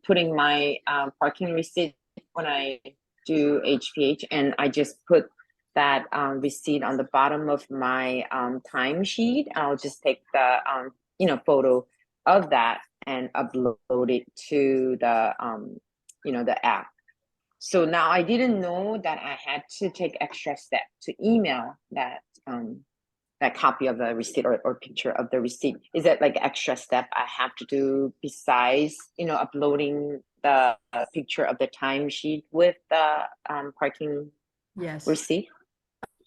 putting my parking receipt when I do HPH, and I just put that receipt on the bottom of my timesheet. I'll just take the photo of that and upload it to the the app. So now I didn't know that I had to take extra step to email that copy of the receipt or picture of the receipt. Is that like extra step I have to do besides uploading the picture of the timesheet with the parking Yes. receipt?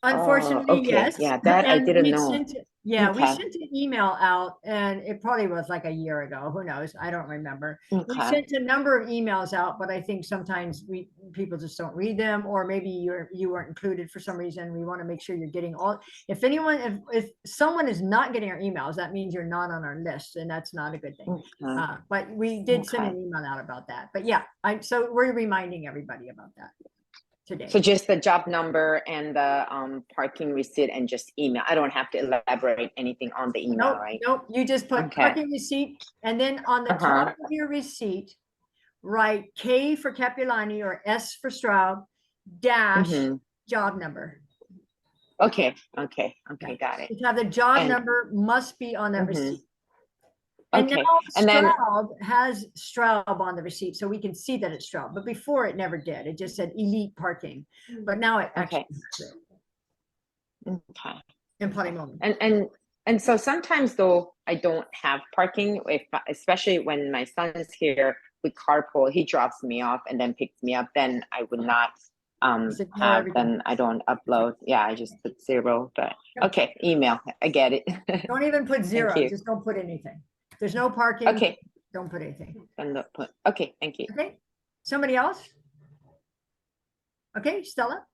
Unfortunately, okay. yes. Yeah, that I didn't know. Yeah, we Okay. sent an email out and it probably was like a year ago. Who knows? I don't remember. We Okay. sent a number of emails out, but I think sometimes people just don't read them, or maybe you weren't included for some reason. We want to make sure you're getting all. If someone is not getting our emails, that means you're not on our list, and that's not a good thing. Okay. But we did send an Okay. email out about that. But yeah, so we're reminding everybody about that today. So just the job number and the parking receipt and just email. I don't have to elaborate anything on the email, Nope, right? nope. You just put Okay. parking receipt, and then on the top of your receipt, write K for Capilani or S for Straub dash Mhm. job number. Okay, got it. Because the job And- number must be on that Mhm. receipt. And Okay, now and then- Straub has Straub on the receipt, so we can see that it's Straub. But before it never did. It just said elite parking. But now it actually has it Okay. in Polymomy. And so sometimes though I don't have parking, especially when my son is here, we carpool. He drops me off and then picks me up. Then I would not Just ignore have. everything. Then I don't upload. Yeah, I just put 0. But okay, email. I get it. Don't even put 0. you. Just don't put anything. There's no parking. Okay. Don't put anything. And put. Okay, thank you. Okay. Somebody else? Okay, Stella.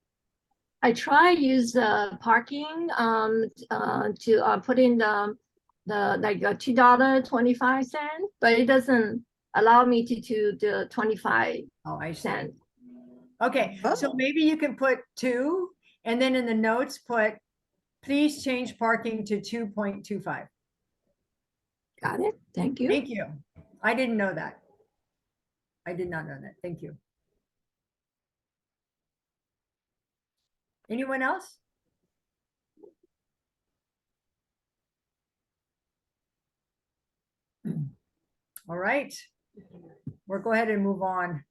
I try use the parking to put in the like $2.25, but it doesn't allow me to do the 25 Oh, I see. cent. Okay, so Oh. maybe you can put 2, and then in the notes put, please change parking to 2.25. Got it. Thank you. Thank you. I didn't know that. I did not know that. Thank you. Anyone else? All right. We'll go ahead and move on.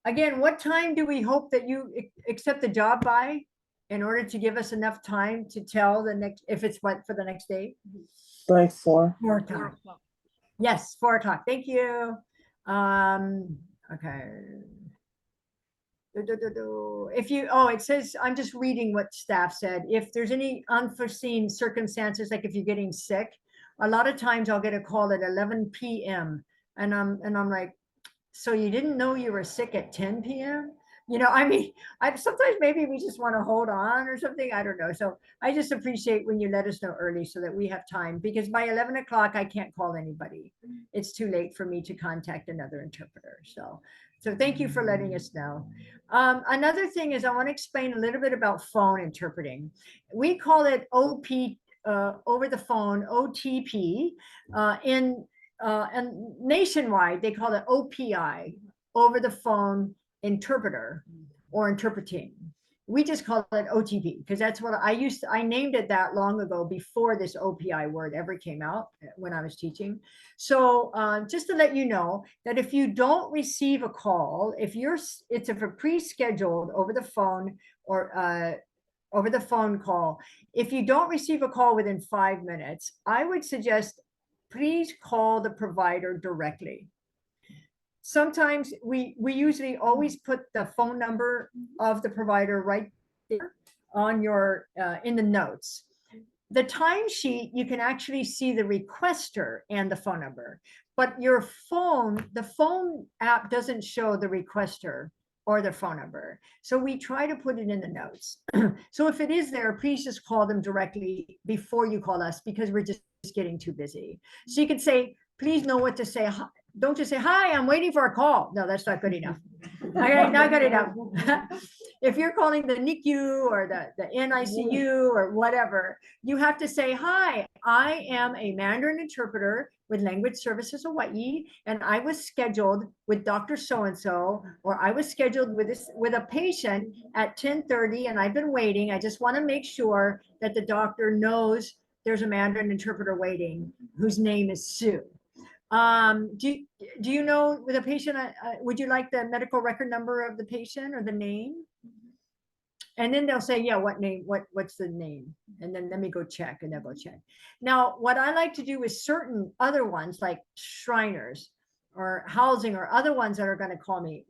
Again, what time do we hope that you accept the job by in order to give us enough time to tell the next, if it's what for the next day? By 4. 4 o'clock. Yes, 4 o'clock. Thank you. Okay. If you, it says, I'm just reading what staff said. If there's any unforeseen circumstances, like if you're getting sick, a lot of times I'll get a call at 11 p.m. and I'm like, so you didn't know you were sick at 10 p.m.? You know, I mean, sometimes maybe we just want to hold on or something. I don't know. So I just appreciate when you let us know early so that we have time, because by 11 o'clock, I can't call anybody. It's too late for me to contact another interpreter. So thank you for letting us know. Another thing is I want to explain a little bit about phone interpreting. We call it OP, over the phone, OTP, and nationwide, they call it OPI, over the phone interpreter or interpreting. We just call it OTP because that's what I named it that long ago before this OPI word ever came out when I was teaching. So just to let you know that if you don't receive a call, it's a pre-scheduled over the phone or over the phone call, if you don't receive a call within 5 minutes, I would suggest please call the provider directly. Sometimes we usually always put the phone number of the provider right there on your in the notes. The timesheet, you can actually see the requester and the phone number, but the phone app doesn't show the requester or the phone number. So we try to put it in the notes. So if it is there, please just call them directly before you call us, because we're just getting too busy. So you can say, please know what to say. Don't just say, hi, I'm waiting for a call. No, that's not good enough. Not good enough. If you're calling the NICU or the NICU or whatever, you have to say, hi, I am a Mandarin interpreter with Language Services Hawaii, and I was scheduled with Dr. So-and-so, or I was scheduled with a patient at 10:30 and I've been waiting. I just want to make sure that the doctor knows there's a Mandarin interpreter waiting whose name is Sue. Do you know with a patient, would you like the medical record number of the patient or the name? And then they'll say, yeah, what name, what's the name? And then let me go check, and they'll go check. Now, what I like to do is certain other ones like Shriners or housing or other ones that are going to call me.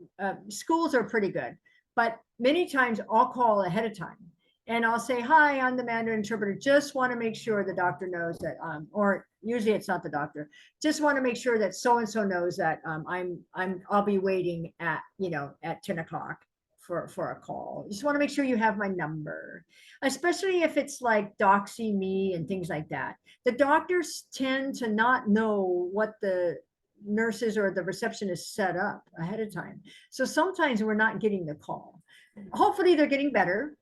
Schools are pretty good. but many times I'll call ahead of time. And I'll say, hi, I'm the Mandarin interpreter. Just want to make sure the doctor knows that, or usually it's not the doctor. Just want to make sure that so-and-so knows that I'll be waiting at, at 10 o'clock for a call. Just want to make sure you have my number, especially if it's like doxy me and things like that. The doctors tend to not know what the nurses or the receptionist set up ahead of time. So sometimes we're not getting the call. Hopefully they're getting better.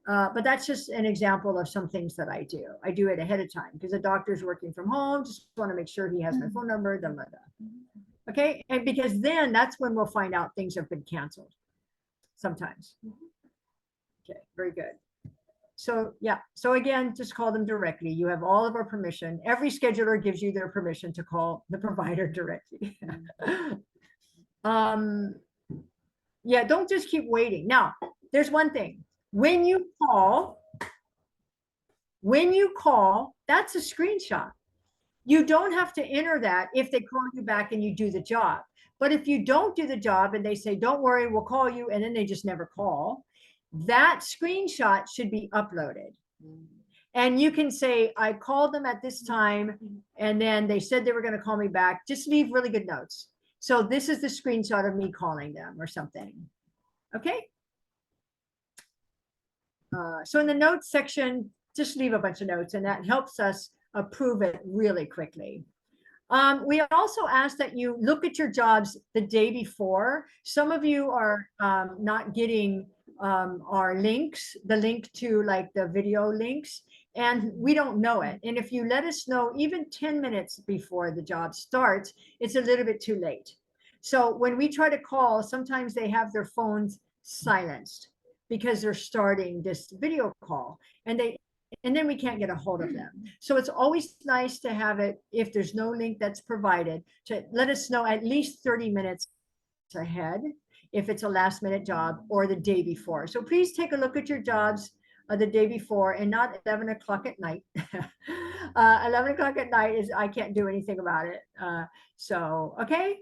But that's just an example of some things that I do. I do it ahead of time because the doctor's working from home. Just want to make sure he has my phone number. Blah, blah, blah. Okay. And because then that's when we'll find out things have been canceled sometimes. Okay. Very good. So yeah. So again, just call them directly. You have all of our permission. Every scheduler gives you their permission to call the provider directly. Yeah. Don't just keep waiting. Now, there's one thing. When you call, that's a screenshot. You don't have to enter that if they call you back and you do the job. But if you don't do the job and they say, don't worry, we'll call you, and then they just never call, that screenshot should be uploaded. And you can say, I called them at this time, and then they said they were going to call me back. Just leave really good notes. So this is the screenshot of me calling them or something. Okay. So in the notes section, just leave a bunch of notes, and that helps us approve it really quickly. We also ask that you look at your jobs the day before. Some of you are not getting our links, the link to like the video links, and we don't know it. And if you let us know even 10 minutes before the job starts, it's a little bit too late. So when we try to call, sometimes they have their phones silenced because they're starting this video call, and then we can't get a hold of them. So it's always nice to have it, if there's no link that's provided, to let us know at least 30 minutes ahead if it's a last minute job or the day before. So please take a look at your jobs the day before, and not 11 o'clock at night. 11 o'clock at night is, I can't do anything about it. So, okay.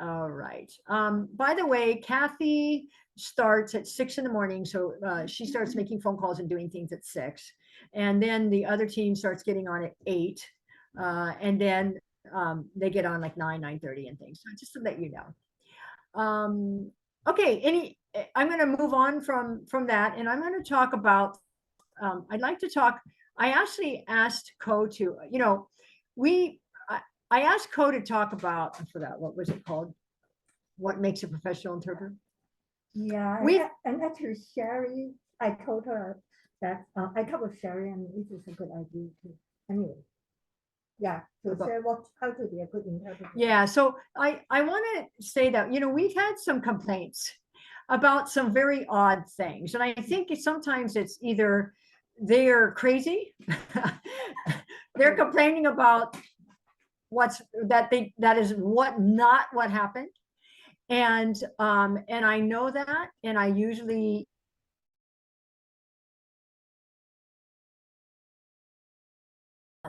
All right. By the way, Kathy starts at 6 in the morning. So she starts making phone calls and doing things at 6. And then the other team starts getting on at 8. And then they get on like 9, 9:30 and things. So just to let you know. Okay, I'm going to move on from that, and I'm going to talk about, I'd like to talk, I actually asked Co to, I asked Co to talk about, I forgot, what was it called? What makes a professional interpreter? Yeah, and actually Sherry, I told her that I talked with Sherry, and this is a good idea too. Anyway, yeah, to say how to be a good interpreter. Yeah, so I want to say that, we've had some complaints about some very odd things, and I think sometimes it's either they're crazy, they're complaining about that is not what happened. And I know that, and I usually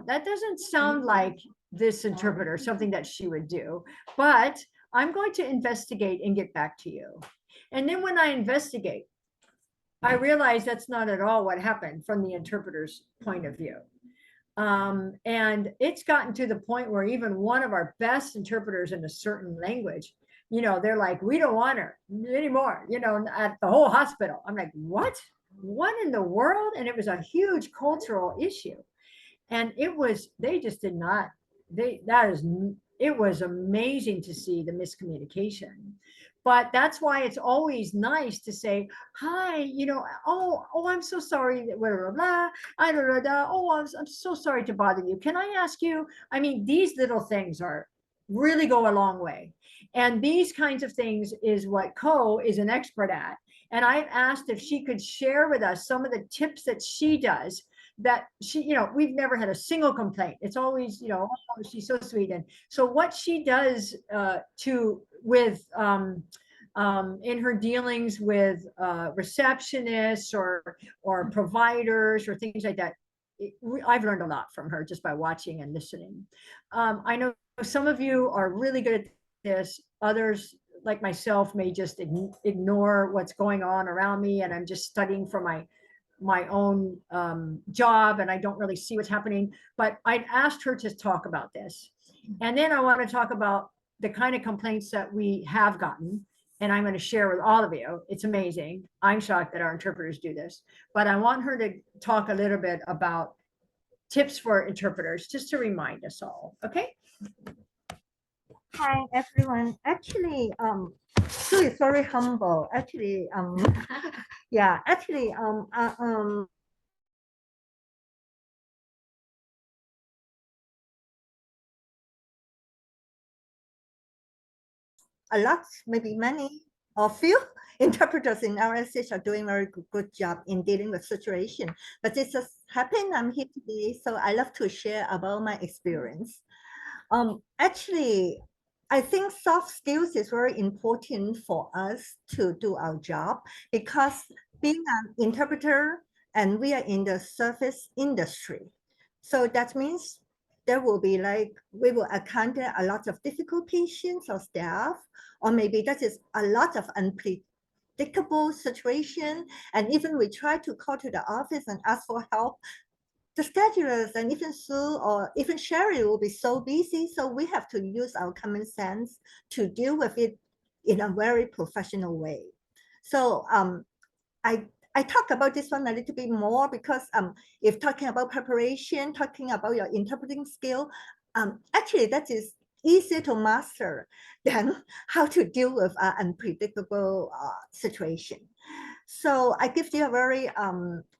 that doesn't sound like this interpreter, something that she would do, but I'm going to investigate and get back to you. And then when I investigate, I realize that's not at all what happened from the interpreter's point of view. And it's gotten to the point where even one of our best interpreters in a certain language, they're like, we don't want her anymore, at the whole hospital. I'm like, what in the world? And it was a huge cultural issue. And they just did not, it was amazing to see the miscommunication. But that's why it's always nice to say, hi, oh, I'm so sorry, blah, blah, blah, blah, blah, oh, I'm so sorry to bother you. Can I ask you, I mean, these little things really go a long way. And these kinds of things is what Co is an expert at. And I've asked if she could share with us some of the tips that she does, that she, we've never had a single complaint. It's always, oh, she's so sweet. And so what she does in her dealings with receptionists or providers or things like that, I've learned a lot from her just by watching and listening. I know some of you are really good at this, others like myself may just ignore what's going on around me, and I'm just studying for my own job, and I don't really see what's happening. But I'd asked her to talk about this. And then I want to talk about the kind of complaints that we have gotten. And I'm going to share with all of you. It's amazing. I'm shocked that our interpreters do this. But I want her to talk a little bit about tips for interpreters, just to remind us all. Okay? Hi, everyone. Actually, Sue is very humble. Actually, yeah, actually, a lot, maybe many or few interpreters in LSH are doing very good job in dealing with situation. But it just happened I'm here today, so I love to share about my experience. Actually, I think soft skills is very important for us to do our job, because being an interpreter and we are in the service industry. So that means there will be like, we will encounter a lot of difficult patients or staff, or maybe that is a lot of unpredictable situation. And even we try to call to the office and ask for help, the schedulers and even Sue or even Sherry will be so busy. So we have to use our common sense to deal with it in a very professional way. So I talk about this one a little bit more because if talking about preparation, talking about your interpreting skill, actually that is easier to master than how to deal with an unpredictable situation. So I give you a very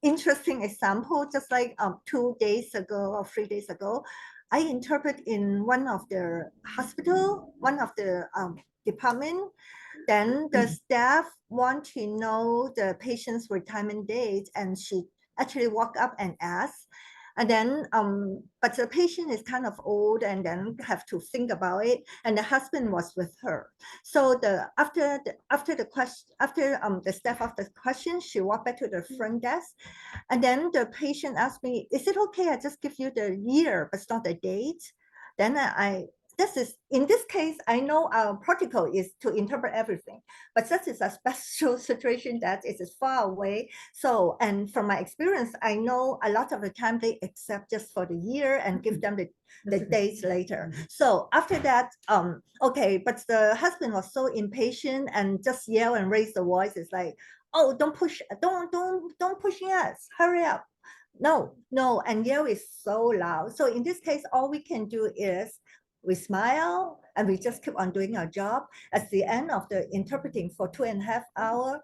interesting example. Just like 2 days ago or 3 days ago, I interpret in one of the hospital, one of the department. Then the staff want to know the patient's retirement date, and she actually walked up and asked. And then, but the patient is kind of old, and then have to think about it. And the husband was with her. So after the staff asked the question, she walked back to the front desk, and then the patient asked me, "Is it okay? I just give you the year, but not the date." Then in this case, I know our protocol is to interpret everything, but that is a special situation that it is far away. So, and from my experience, I know a lot of the time they accept just for the year and give them the dates later. So after that, okay, but the husband was so impatient and just yell and raise the voice. It's like, "Oh, don't push, don't pushing us, hurry up." No, and yell is so loud. So in this case, all we can do is we smile and we just keep on doing our job. At the end of the interpreting for 2.5 hours,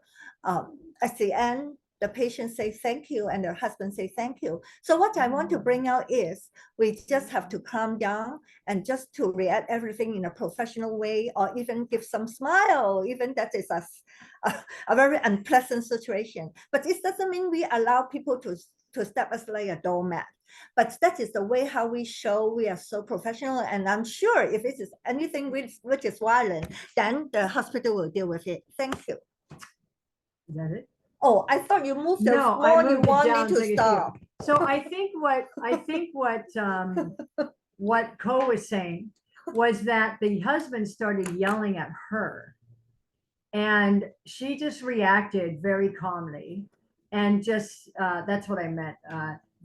at the end, the patient say thank you and the husband say thank you. So what I want to bring out is we just have to calm down and just to react everything in a professional way, or even give some smile, even that is a very unpleasant situation. But it doesn't mean we allow people to step us like a doormat. But that is the way how we show we are so professional. And I'm sure if it is anything which is violent, then the hospital will deal with it. Thank you. Is that it? Oh, I thought you moved the No, I phone. You moved it want down me so to I could see it. stop. So I think what Co was saying was that the husband started yelling at her, and she just reacted very calmly, and just that's what I meant,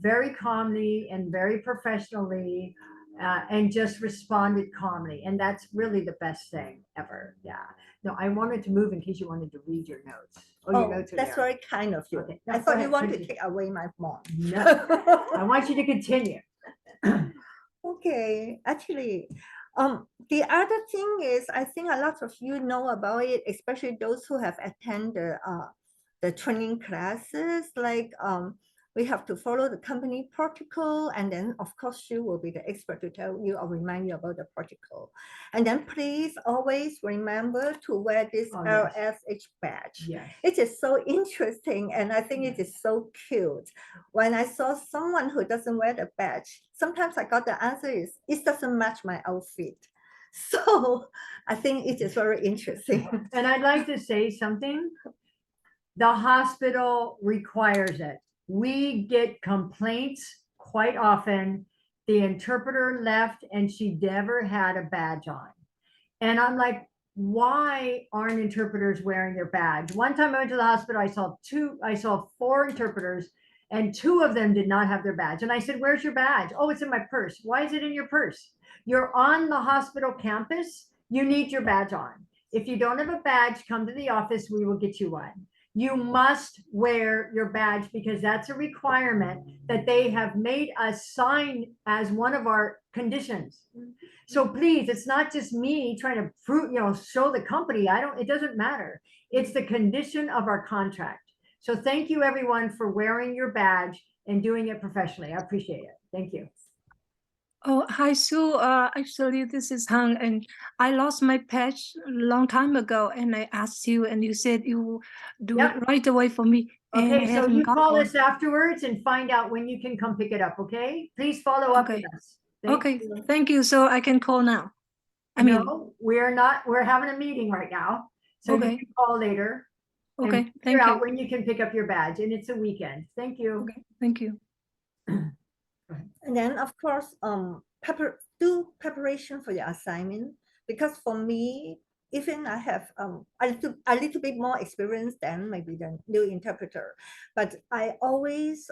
very calmly and very professionally, and just responded calmly, and that's really the best thing ever. Yeah. No, I wanted to move in case you wanted to read your notes. Oh, your notes are that's there. very kind of you. Okay. No, I go thought ahead, you want to continue. take away my phone. No, I want you to continue. Okay, actually, the other thing is, I think a lot of you know about it, especially those who have attended the training classes. Like, we have to follow the company protocol, and then of course she will be the expert to tell you or remind you about the protocol. And then please always remember to wear this LSH badge. Yes. It is so interesting, and I think it is so cute. When I saw someone who doesn't wear the badge, sometimes I got the answer is, it doesn't match my outfit. So I think it is very interesting. And I'd like to say something. The hospital requires it. We get complaints quite often. The interpreter left and she never had a badge on. And I'm like, why aren't interpreters wearing their badge? One time I went to the hospital, I saw 4 interpreters and 2 of them did not have their badge. And I said, where's your badge? Oh, it's in my purse. Why is it in your purse? You're on the hospital campus. You need your badge on. If you don't have a badge, come to the office. We will get you one. You must wear your badge because that's a requirement that they have made us sign as one of our conditions. So please, it's not just me trying to prove, show the company. It doesn't matter. It's the condition of our contract. So thank you everyone for wearing your badge and doing it professionally. I appreciate it. Thank you. Oh, hi, Sue. Actually, this is Hang, and I lost my badge a long time ago, and I asked you, and you said you do Yep. it right away for me. And I Okay, so haven't you got call one. us afterwards and find out when you can come pick it up, okay? Please follow up Okay. with us. Thank Okay, you. thank you. So I can call now. I mean, No, we're having a meeting right now. So you Okay. can call later. and okay, Figure thank out you. when you can pick up your badge, and it's a weekend. Thank you. Okay, thank you. And then of course, do preparation for your assignment, because for me, even I have a little bit more experience than maybe the new interpreter, but I always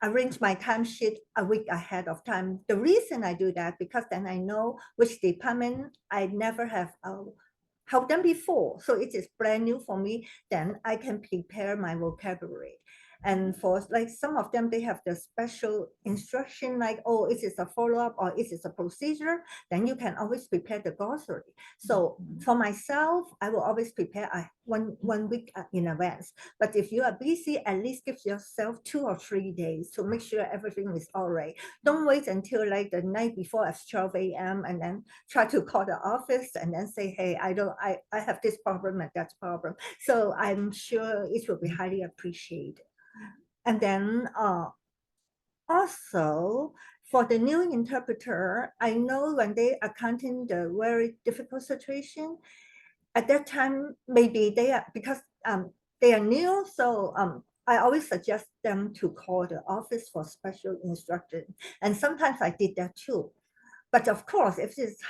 arrange my timesheet a week ahead of time. The reason I do that, because then I know which department I never have helped them before, so it is brand new for me. Then I can prepare my vocabulary. And for like some of them, they have the special instruction like, oh, it is a follow-up or it is a procedure, then you can always prepare the glossary. So for myself, I will always prepare one week in advance. But if you are busy, at least give yourself 2 or 3 days to make sure everything is all right. Don't wait until like the night before at 12 a.m. and then try to call the office and then say, hey, I have this problem and that problem. So I'm sure it will be highly appreciated. And then also for the new interpreter, I know when they accounting the very difficult situation, at that time, maybe they are, because they are new, so I always suggest them to call the office for special instruction. And sometimes I did that too. But of course, if it's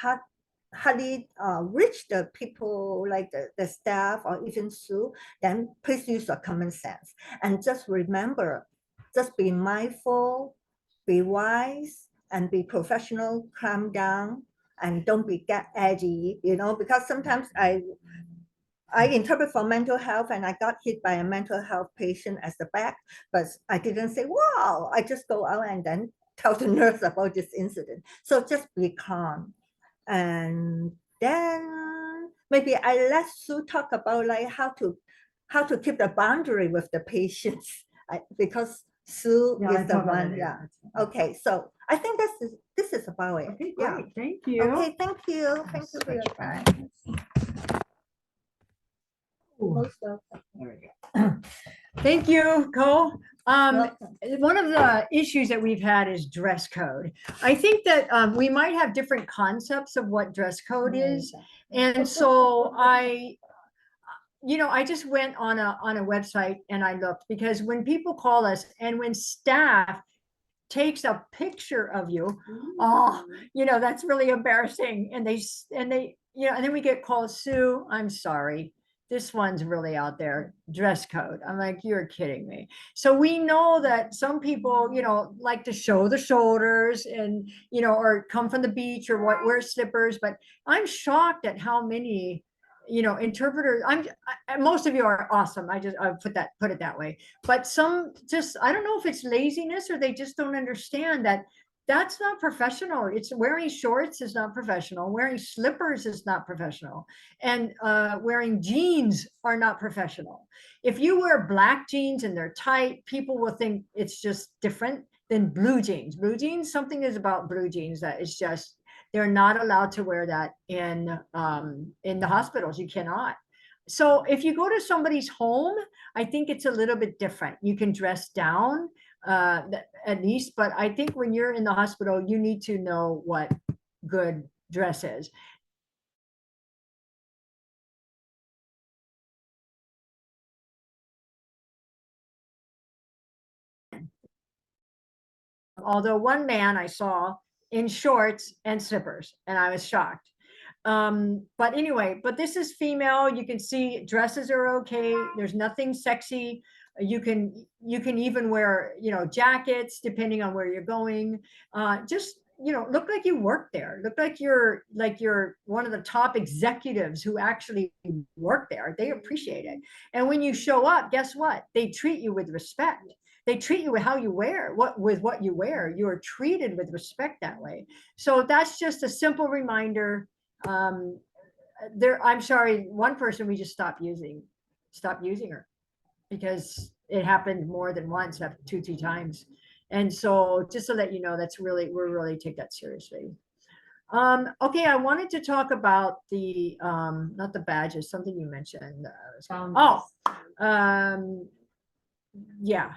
hardly reach the people like the staff or even Sue, then please use your common sense. And just remember, just be mindful, be wise, and be professional, calm down, and don't get edgy, because sometimes I interpret for mental health and I got hit by a mental health patient as the back, but I didn't say, wow, I just go out and then tell the nurse about this incident. So just be calm. And then maybe I let Sue talk about like how to keep the boundary with the patients, because Sue Yeah, I is the saw that one. in Yeah. there. Okay, so I think this is about it. Okay, Yeah. great. Thank you. Okay, thank you. Thank you for your time. Ooh, Most welcome. there we go. Thank you, Cole. Welcome. One of the issues that we've had is dress code. I think that we might have different concepts of what dress code is. And so I just went on a website and I looked, because when people call us and when staff takes a picture of you, that's really embarrassing. And they, and then we get called, Sue, I'm sorry, this one's really out there, dress code. I'm like, you're kidding me. So we know that some people, like to show the shoulders and, or come from the beach or wear slippers, but I'm shocked at how many interpreters. Most of you are awesome. I put it that way. But some just, I don't know if it's laziness or they just don't understand that that's not professional. It's wearing shorts is not professional. Wearing slippers is not professional. And wearing jeans are not professional. If you wear black jeans and they're tight, people will think it's just different than blue jeans. Blue jeans, something is about blue jeans that is just, they're not allowed to wear that in the hospitals. You cannot. So if you go to somebody's home, I think it's a little bit different. You can dress down at least, but I think when you're in the hospital, you need to know what good dress is. Although one man I saw in shorts and slippers, and I was shocked. But anyway, but this is female. You can see dresses are okay. There's nothing sexy. You can even wear, you know, jackets depending on where you're going. Just, you know, look like you work there. Look like you're one of the top executives who actually work there. They appreciate it. And when you show up, guess what? They treat you with respect. They treat you with how you wear, what you wear. You are treated with respect that way. So that's just a simple reminder. I'm sorry, one person we just stopped using her because it happened more than once, 2-3 times. And so just to let you know, we're really take that seriously. Okay, I wanted to talk about the not the badges, something you mentioned. Yeah.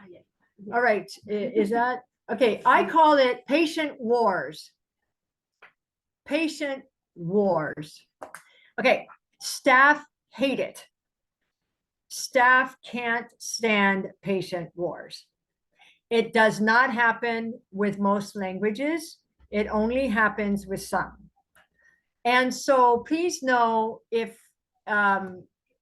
All right. Is that okay? I call it patient wars. Patient wars. Okay, staff hate it. Staff can't stand patient wars. It does not happen with most languages. It only happens with some. And so please know if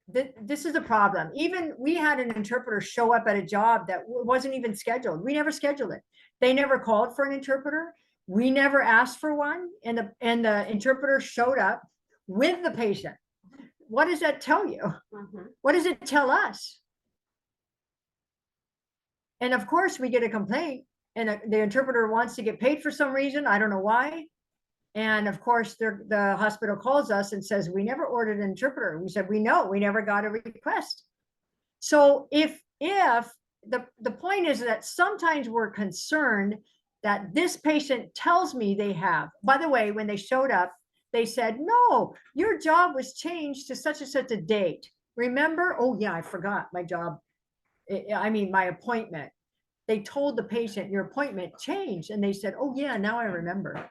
this is a problem. Even we had an interpreter show up at a job that wasn't even scheduled. We never scheduled it. They never called for an interpreter. We never asked for one. And the interpreter showed up with the patient. What does that tell you? What does it tell us? And of course, we get a complaint, and the interpreter wants to get paid for some reason. I don't know why. And of course, the hospital calls us and says, we never ordered an interpreter. We said, we know, we never got a request. So if the point is that sometimes we're concerned that this patient tells me they have, by the way, when they showed up, they said, no, your job was changed to such and such a date. Remember? Oh yeah, I forgot my job. I mean, my appointment. They told the patient your appointment changed. And they said, oh yeah, now I remember.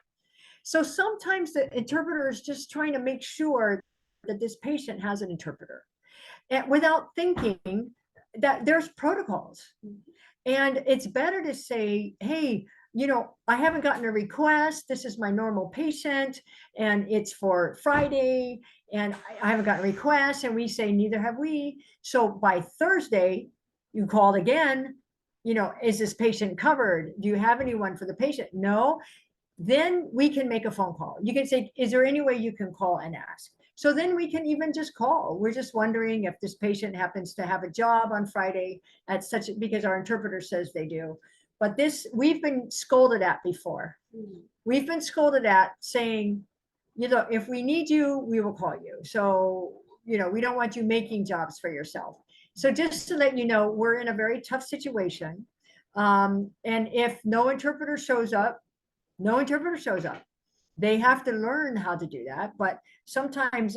So sometimes the interpreter is just trying to make sure that this patient has an interpreter, and without thinking that there's protocols. And it's better to say, hey, you know, I haven't gotten a request. This is my normal patient and it's for Friday and I haven't gotten a request. And we say, neither have we. So by Thursday, you called again, you know, is this patient covered? Do you have anyone for the patient? No. Then we can make a phone call. You can say, is there any way you can call and ask? So then we can even just call. We're just wondering if this patient happens to have a job on Friday at such, because our interpreter says they do. But this, we've been scolded at before. We've been scolded at saying, you know, if we need you, we will call you. So, you know, we don't want you making jobs for yourself. So just to let you know, we're in a very tough situation. And if no interpreter shows up, they have to learn how to do that. But sometimes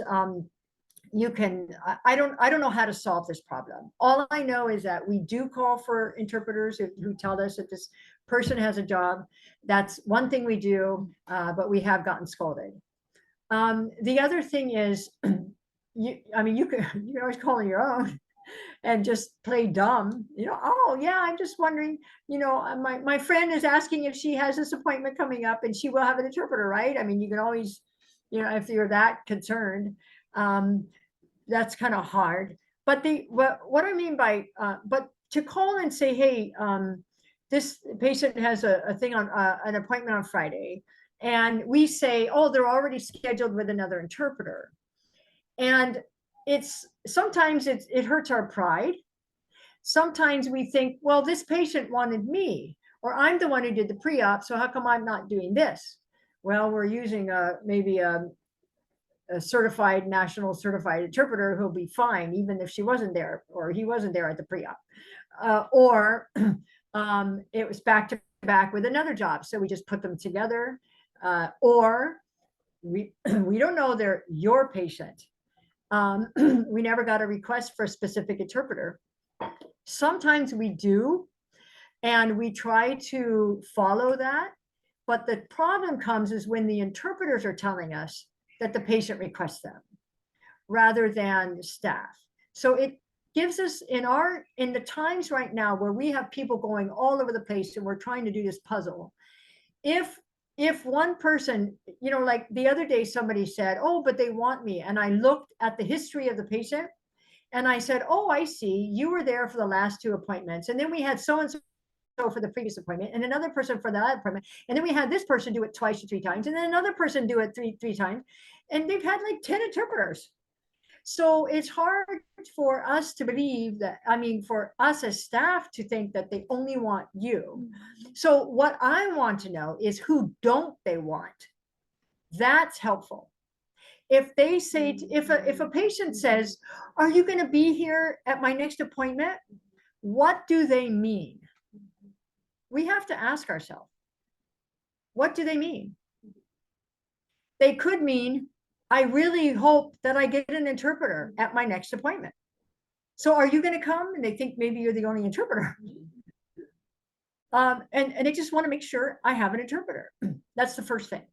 you can, I don't know how to solve this problem. All I know is that we do call for interpreters who tell us that this person has a job. That's one thing we do, but we have gotten scolded. The other thing is, you can always call on your own and just play dumb, you know. Oh yeah, I'm just wondering, you know, my friend is asking if she has this appointment coming up and she will have an interpreter, right? I mean, you can always, you know, if you're that concerned, that's kind of hard. But what I mean by, but to call and say, hey, this patient has a thing on an appointment on Friday, and we say, oh, they're already scheduled with another interpreter. And sometimes it hurts our pride. Sometimes we think, well, this patient wanted me, or I'm the one who did the pre-op, so how come I'm not doing this? Well, we're using maybe a certified, national certified interpreter who'll be fine, even if she wasn't there or he wasn't there at the pre-op. Or it was back to back with another job, so we just put them together. Or we don't know they're your patient. We never got a request for a specific interpreter. Sometimes we do, and we try to follow that. But the problem comes is when the interpreters are telling us that the patient requests them rather than staff. So it gives us in the times right now where we have people going all over the place and we're trying to do this puzzle. If if one person, you know, like the other day, somebody said, oh, but they want me. And I looked at the history of the patient and I said, oh, I see, you were there for the last 2 appointments. And then we had so-and-so for the previous appointment and another person for that appointment. And then we had this person do it 2 to 3 times and then another person do it three times. And they've had like 10 interpreters. So it's hard for us to believe that, I mean, for us as staff to think that they only want you. So what I want to know is who don't they want? That's helpful. If they say, if a patient says, are you going to be here at my next appointment? What do they mean? We have to ask ourselves, what do they mean? They could mean, I really hope that I get an interpreter at my next appointment. So are you going to come? And they think maybe you're the only interpreter. And they just want to make sure I have an interpreter. That's the first thing.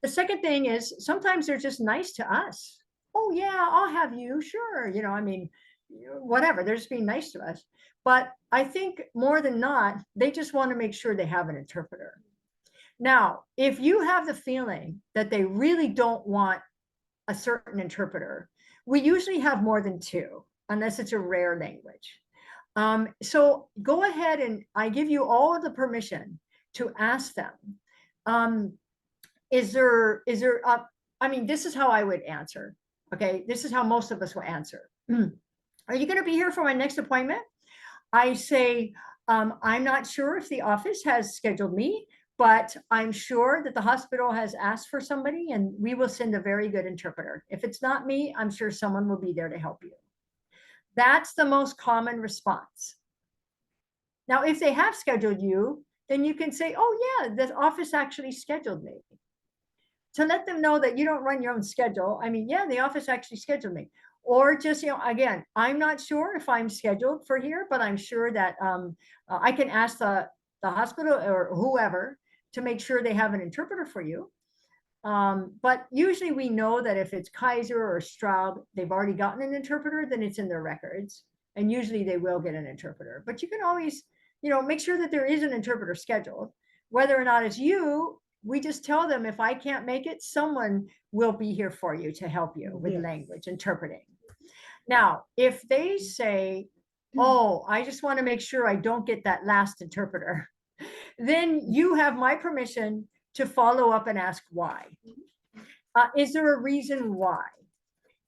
The second thing is sometimes they're just nice to us. Oh yeah, I'll have you, sure. You know, I mean, whatever, they're just being nice to us. But I think more than not, they just want to make sure they have an interpreter. Now, if you have the feeling that they really don't want a certain interpreter, we usually have more than 2, unless it's a rare language. So go ahead and I give you all of the permission to ask them. Is there, I mean, this is how I would answer. Okay, this is how most of us will answer. Are you going to be here for my next appointment? I say, I'm not sure if the office has scheduled me, but I'm sure that the hospital has asked for somebody and we will send a very good interpreter. If it's not me, I'm sure someone will be there to help you. That's the most common response. Now, if they have scheduled you, then you can say, oh yeah, the office actually scheduled me. To let them know that you don't run your own schedule. I mean, yeah, the office actually scheduled me. Or just, you know, again, I'm not sure if I'm scheduled for here, but I'm sure that I can ask the hospital or whoever to make sure they have an interpreter for you. But usually we know that if it's Kaiser or Straub, they've already gotten an interpreter, then it's in their records. And usually they will get an interpreter. But you can always, you know, make sure that there is an interpreter scheduled. Whether or not it's you, we just tell them, if I can't make it, someone will be here for you to help you with language interpreting. Now, if they say, oh, I just want to make sure I don't get that last interpreter, then you have my permission to follow up and ask why. Is there a reason why?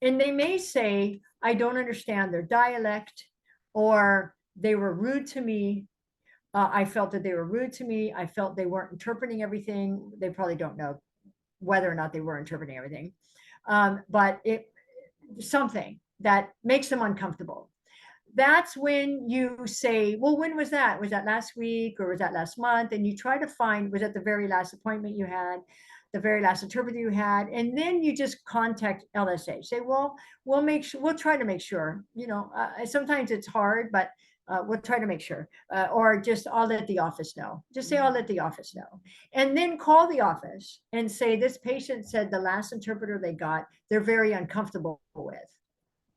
And they may say, I don't understand their dialect, or they were rude to me. I felt that they were rude to me. I felt they weren't interpreting everything. They probably don't know whether or not they were interpreting everything. But something that makes them uncomfortable. That's when you say, well, when was that? Was that last week or was that last month? And you try to find, was that the very last appointment you had, the very last interpreter you had? And then you just contact LSH. Say, well, we'll try to make sure, you know, sometimes it's hard, but we'll try to make sure, or just I'll let the office know. Just say, I'll let the office know. And then call the office and say, this patient said the last interpreter they got, they're very uncomfortable with,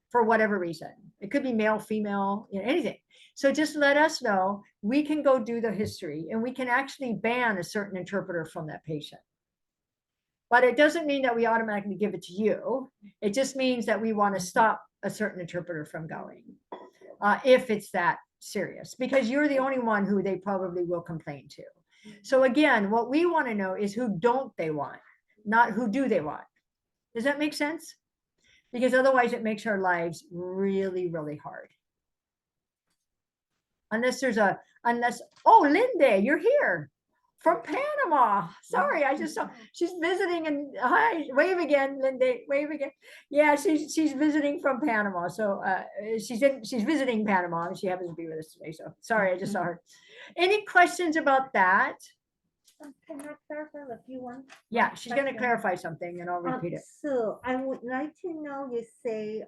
for whatever reason. It could be male, female, you know, anything. So just let us know. We can go do the history and we can actually ban a certain interpreter from that patient. But it doesn't mean that we automatically give it to you. It just means that we want to stop a certain interpreter from going. If it's that serious, because you're the only one who they probably will complain to. So again, what we want to know is who don't they want, not who do they want. Does that make sense? Because otherwise it makes our lives really, really hard. Oh, Linda, you're here from Panama. Sorry, I just saw she's visiting, and hi, wave again, Linda, wave again. Yeah, she's visiting from Panama. So she's visiting Panama and she happens to be with us today. So sorry, I just saw her. Any questions about that? Can I clarify a few ones? Yeah, she's going to clarify something and I'll repeat it. So I would like to know, you say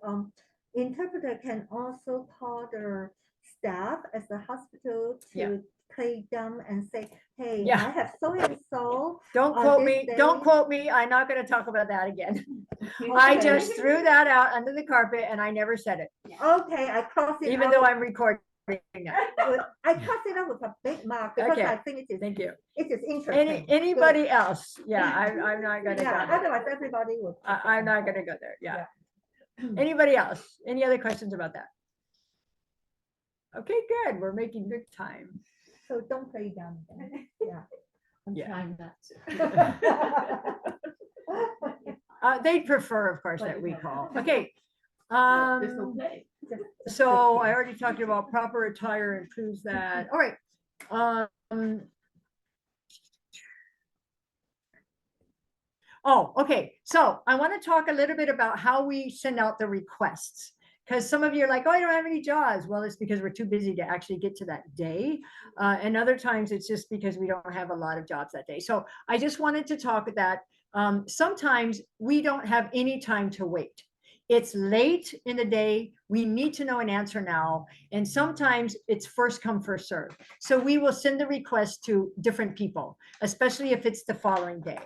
interpreter can also call the staff at the hospital to play dumb and say, hey, I have so and so. Don't quote me. Don't quote me. I'm not going to talk about that again. I just threw that out under the carpet and I never said it. Okay, I crossed it even out. though I'm recording I cut it out with a big mark because Okay. I think it is, Thank you. it is interesting. Anybody else? Yeah, I'm not gonna Yeah, go there. otherwise everybody would. I'm not gonna go there. Yeah. Anybody else? Any other questions about that? Okay, good. We're making good time. So don't play dumb. then. Yeah. I'm Yeah. trying not to. They'd prefer, of course, that we call. Okay. There's no Um, play. so I already talked about proper attire improves that. All right. Oh, okay. So I want to talk a little bit about how we send out the requests. Because some of you are like, oh, I don't have any jobs. Well, it's because we're too busy to actually get to that day. And other times it's just because we don't have a lot of jobs that day. So I just wanted to talk that sometimes we don't have any time to wait. It's late in the day. We need to know an answer now. And sometimes it's first come, first serve. So we will send the request to different people, especially if it's the following day.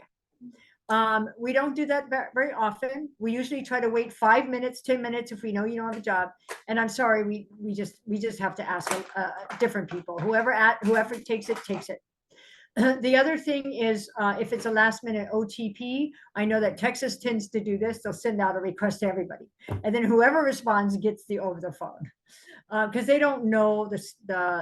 We don't do that very often. We usually try to wait 5 minutes, 10 minutes if we know you don't have a job. And I'm sorry, we just have to ask different people. Whoever takes it, takes it. The other thing is if it's a last minute OTP, I know that Texas tends to do this. They'll send out a request to everybody. And then whoever responds gets the over the phone. Because they don't know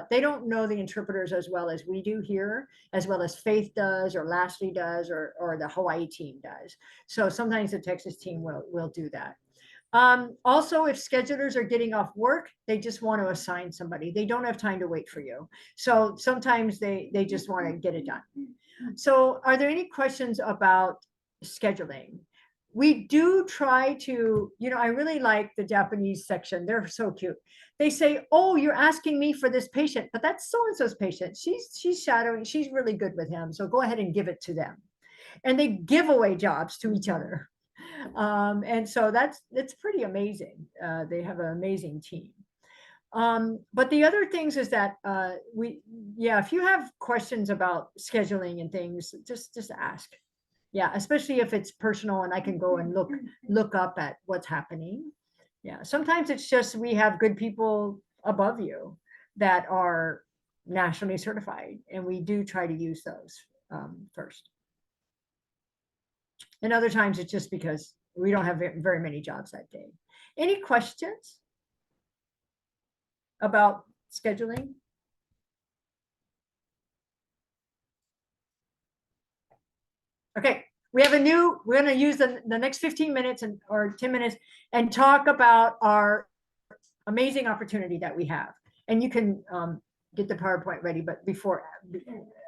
they don't know the interpreters as well as we do here, as well as Faith does, or Lastly does, or the Hawaii team does. So sometimes the Texas team will do that. Also, if schedulers are getting off work, they just want to assign somebody. They don't have time to wait for you. So sometimes they just want to get it done. So are there any questions about scheduling? We do try to, I really like the Japanese section. They're so cute. They say, oh, you're asking me for this patient, but that's so-and-so's patient. She's shadowing, she's really good with him. So go ahead and give it to them. And they give away jobs to each other. And so it's pretty amazing. They have an amazing team. But the other things is that if you have questions about scheduling and things, just ask. Yeah, especially if it's personal and I can go and look up at what's happening. Yeah, sometimes it's just we have good people above you that are nationally certified, and we do try to use those first. And other times it's just because we don't have very many jobs that day. Any questions about scheduling? Okay, we're going to use the next 15 minutes or 10 minutes and talk about our amazing opportunity that we have. And you can get the PowerPoint ready, but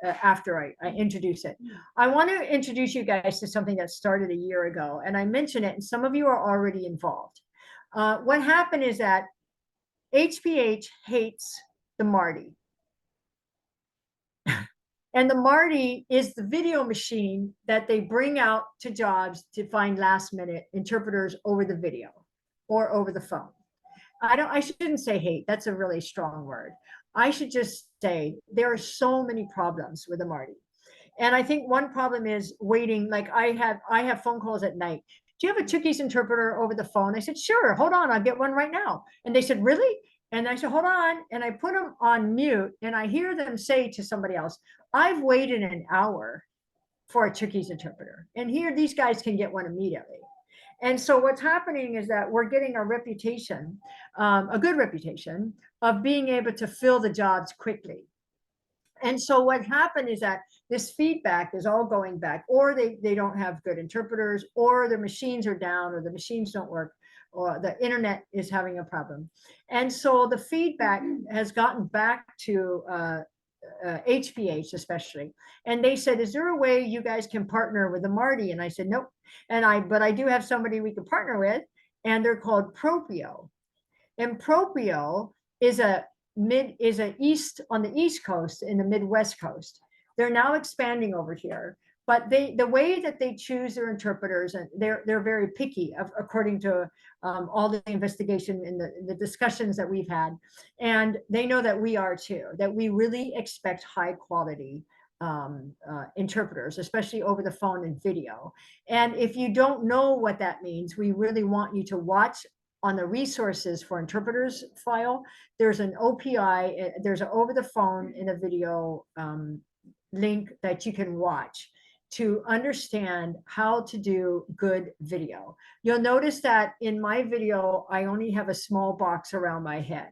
after I introduce it. I want to introduce you guys to something that started a year ago, and I mentioned it, and some of you are already involved. What happened is that HPH hates the MARTI. And the MARTI is the video machine that they bring out to jobs to find last minute interpreters over the video or over the phone. I shouldn't say hate. That's a really strong word. I should just say there are so many problems with the MARTI. And I think one problem is waiting. Like I have phone calls at night. Do you have a Tukey's interpreter over the phone? I said, sure, hold on, I'll get one right now. And they said, really? And I said, hold on. And I put them on mute and I hear them say to somebody else, I've waited an hour for a Tukey's interpreter. And here these guys can get one immediately. And so what's happening is that we're getting a reputation, a good reputation of being able to fill the jobs quickly. And so what happened is that this feedback is all going back, or they don't have good interpreters, or their machines are down, or the machines don't work, or the internet is having a problem. And so the feedback has gotten back to HPH especially. And they said, is there a way you guys can partner with the MARTI? And I said, nope. But I do have somebody we can partner with, and they're called Proprio. And Proprio is east on the East Coast in the Midwest Coast. They're now expanding over here, but the way that they choose their interpreters, and they're very picky according to all the investigation and the discussions that we've had. And they know that we are too, that we really expect high quality interpreters, especially over the phone and video. And if you don't know what that means, we really want you to watch on the resources for interpreters file, there's an OPI, there's an over the phone in a video link that you can watch to understand how to do good video. You'll notice that in my video, I only have a small box around my head.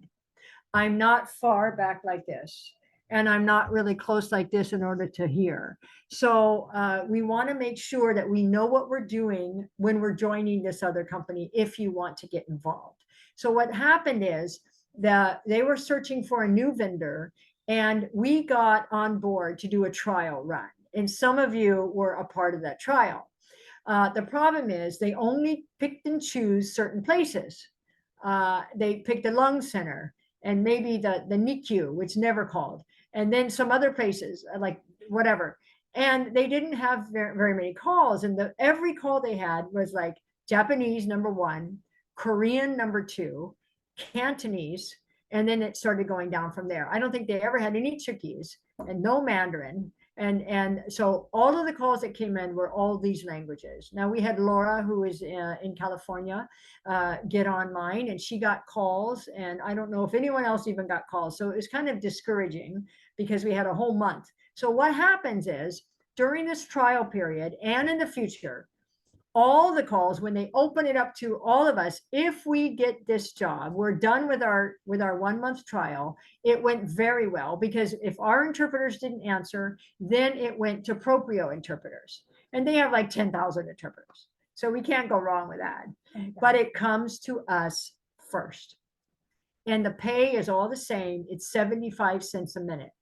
I'm not far back like this, and I'm not really close like this in order to hear. So we want to make sure that we know what we're doing when we're joining this other company if you want to get involved. So what happened is that they were searching for a new vendor, and we got on board to do a trial run. And some of you were a part of that trial. The problem is they only picked and choose certain places. They picked the lung center and maybe the NICU, which never called, and then some other places like whatever. And they didn't have very many calls. And every call they had was like Japanese #1, Korean #2, Cantonese, and then it started going down from there. I don't think they ever had any Chukis and no Mandarin. And so all of the calls that came in were all these languages. Now we had Laura, who is in California, get online, and she got calls. And I don't know if anyone else even got calls. So it was kind of discouraging because we had a whole month. So what happens is during this trial period and in the future, all the calls, when they open it up to all of us, if we get this job, we're done with our 1 month trial. It went very well, because if our interpreters didn't answer, then it went to Proprio interpreters, and they have like 10,000 interpreters. So we can't go wrong with that, but it comes to us first. And the pay is all the same. It's 75 cents a minute.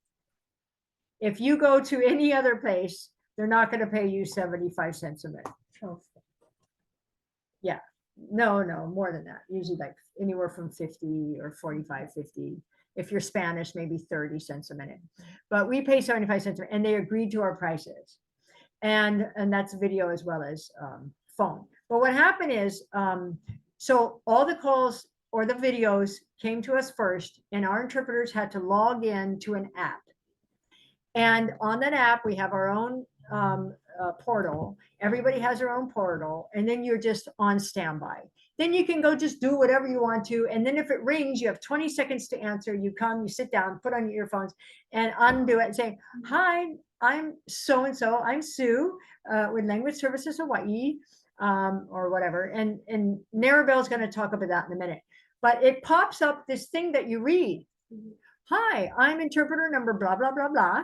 If you go to any other place, they're not going to pay you 75 cents a minute. Yeah, no, more than that. Usually like anywhere from 50 or 45, 50. If you're Spanish, maybe 30 cents a minute. But we pay 75 cents, and they agreed to our prices. And that's video as well as phone. But what happened is, so all the calls or the videos came to us first, and our interpreters had to log in to an app. And on that app, we have our own portal. Everybody has their own portal, and then you're just on standby. Then you can go just do whatever you want to. And then if it rings, you have 20 seconds to answer. You come, you sit down, put on your earphones and undo it and say, hi, I'm so-and-so. I'm Sue with Language Services Hawaii, or whatever. And Narabelle's going to talk about that in a minute. But it pops up this thing that you read. Hi, I'm interpreter number blah, blah, blah, blah.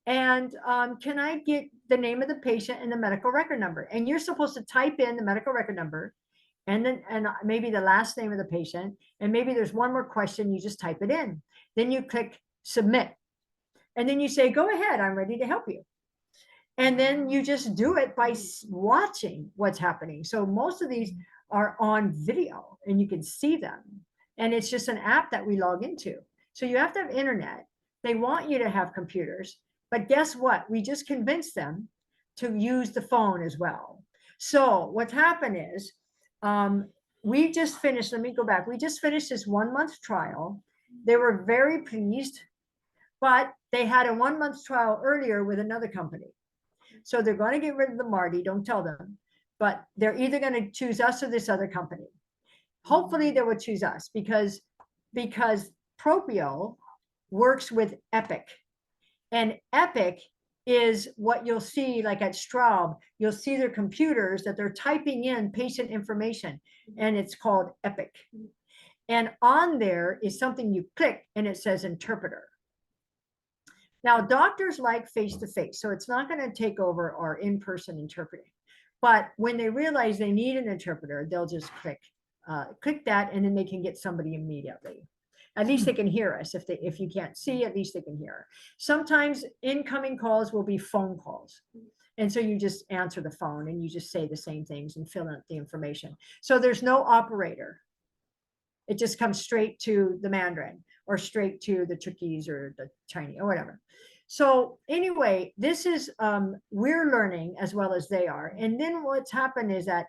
And can I get the name of the patient and the medical record number? And you're supposed to type in the medical record number, and then maybe the last name of the patient. And maybe there's one more question, you just type it in. Then you click submit. And then you say, go ahead, I'm ready to help you. And then you just do it by watching what's happening. So most of these are on video, and you can see them. And it's just an app that we log into. So you have to have internet. They want you to have computers. But guess what? We just convinced them to use the phone as well. So what's happened is, we just finished, let me go back. We just finished this 1 month trial. They were very pleased, but they had a 1 month trial earlier with another company. So they're going to get rid of the Marty, don't tell them, but they're either going to choose us or this other company. Hopefully they will choose us, because Proprio works with Epic. And Epic is what you'll see like at Straub. You'll see their computers that they're typing in patient information, and it's called Epic. And on there is something you click, and it says interpreter. Now, doctors like face-to-face, so it's not going to take over our in-person interpreting. But when they realize they need an interpreter, they'll just click that, and then they can get somebody immediately. At least they can hear us. If you can't see, at least they can hear. Sometimes incoming calls will be phone calls. And so you just answer the phone, and you just say the same things and fill out the information. So there's no operator. It just comes straight to the Mandarin, or straight to the Turkish or the Chinese or whatever. So anyway, this is, we're learning as well as they are. And then what's happened is that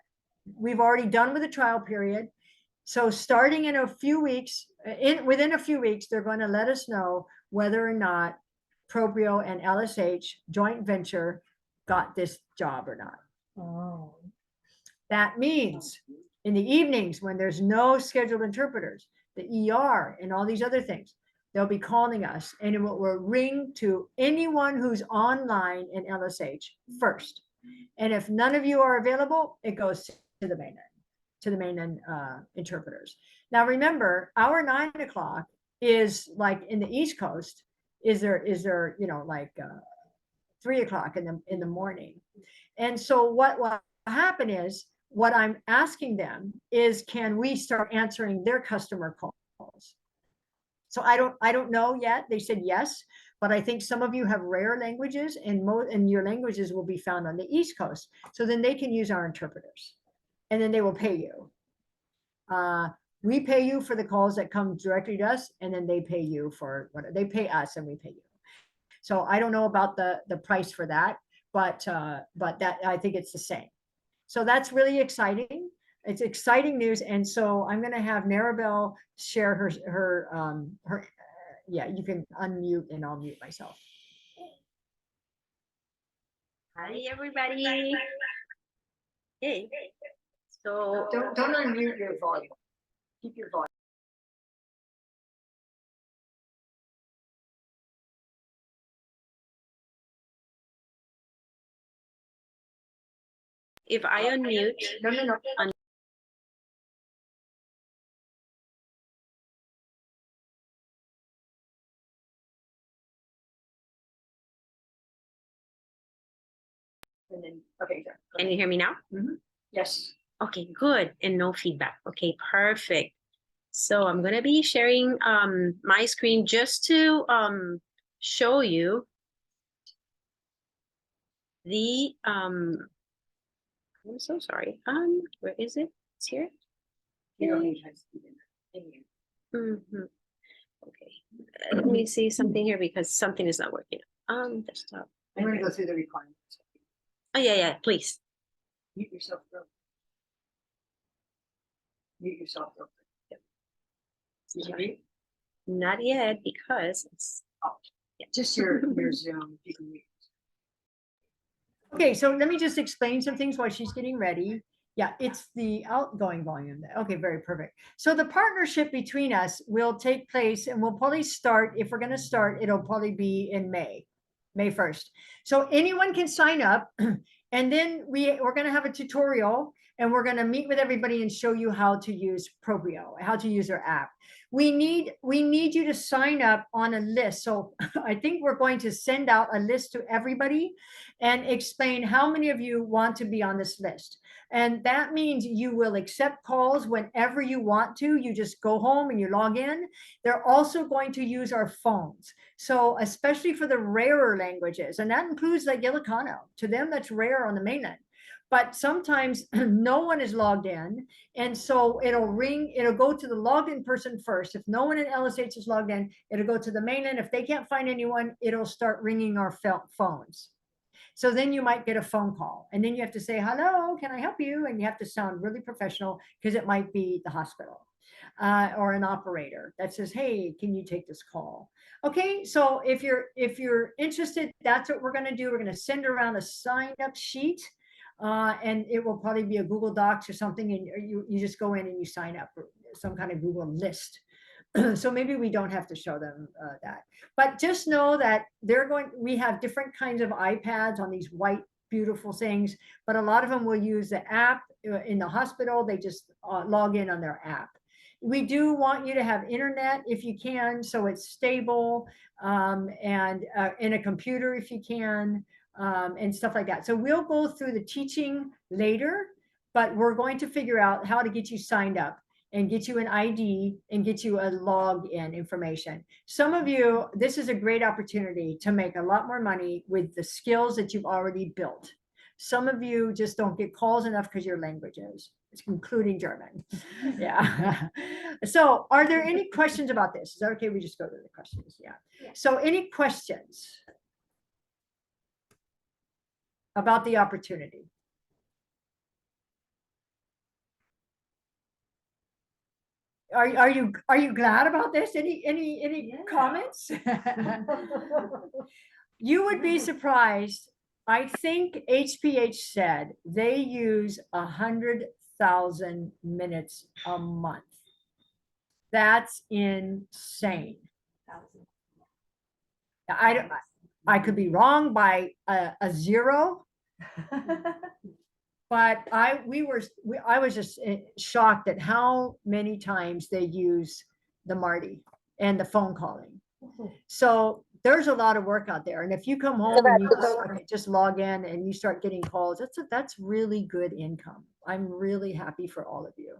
we've already done with the trial period. So starting in a few weeks, within a few weeks, they're going to let us know whether or not Proprio and LSH joint venture got this job or not. Oh. That means In the evenings, when there's no scheduled interpreters, the ER and all these other things, they'll be calling us, and it will ring to anyone who's online in LSH first. And if none of you are available, it goes to the mainland interpreters. Now remember, our 9 o'clock is like in the East Coast, is there, you know, like 3 o'clock in the morning. And so what will happen is, what I'm asking them is, can we start answering their customer calls? So I don't know yet. They said yes, but I think some of you have rare languages, and your languages will be found on the East Coast. So then they can use our interpreters, and then they will pay you. We pay you for the calls that come directly to us, and then they pay you for what they pay us, and we pay you. So I don't know about the price for that, but that, I think it's the same. So that's really exciting. It's exciting news. And so I'm going to have Maribel share her, yeah, you can unmute and I'll mute myself. Hi, everybody. Hey. So Don't unmute your volume. Keep your volume. if I unmute, No. And then, okay, can you hear me now? yes. Okay, good. And no feedback. Okay, perfect. So I'm gonna be sharing my screen just to show you the I'm so sorry. Where is it? It's here. Mhm. Okay. Let me see something here because something is not working. Desktop. I'm going to go through the requirements. Oh yeah, please. Mute yourself. Mute yourself. Did you mute? Not yet because it's Just your Zoom. You can mute. Okay, so let me just explain some things while she's getting ready. Yeah, it's the outgoing volume. Okay, very perfect. So the partnership between us will take place, and we'll probably start, if we're going to start, it'll probably be in May 1st. So anyone can sign up, and then we're going to have a tutorial, and we're going to meet with everybody and show you how to use Proprio, how to use our app. We need you to sign up on a list. So I think we're going to send out a list to everybody and explain how many of you want to be on this list. And that means you will accept calls whenever you want to. You just go home and you log in. They're also going to use our phones. So especially for the rarer languages, and that includes like Ilocano. To them, that's rare on the mainland. But sometimes no one is logged in. And so it'll ring, it'll go to the logged in person first. If no one in LSH is logged in, it'll go to the mainland. If they can't find anyone, it'll start ringing our phones. So then you might get a phone call, and then you have to say, hello, can I help you? And you have to sound really professional because it might be the hospital or an operator that says, hey, can you take this call? Okay, so if you're interested, that's what we're going to do. We're going to send around a sign up sheet. And it will probably be a Google Docs or something, and you just go in and you sign up for some kind of Google list. So maybe we don't have to show them that, but just know that we have different kinds of iPads on these white, beautiful things, but a lot of them will use the app in the hospital. They just log in on their app. We do want you to have internet if you can, so it's stable, and in a computer if you can, and stuff like that. So we'll go through the teaching later, but we're going to figure out how to get you signed up and get you an ID and get you a login information. Some of you, this is a great opportunity to make a lot more money with the skills that you've already built. Some of you just don't get calls enough because your languages, including German. Yeah. So are there any questions about this? Is that okay? We just go to the questions. Yeah. So any questions about the opportunity? Are you glad about this? Any comments? You would be surprised. I think HPH said they use 100,000 minutes a month. That's insane. I could be wrong by a zero, but I was just shocked at how many times they use the Marty and the phone calling. So there's a lot of work out there. And if you come home and you just log in and you start getting calls, that's really good income. I'm really happy for all of you.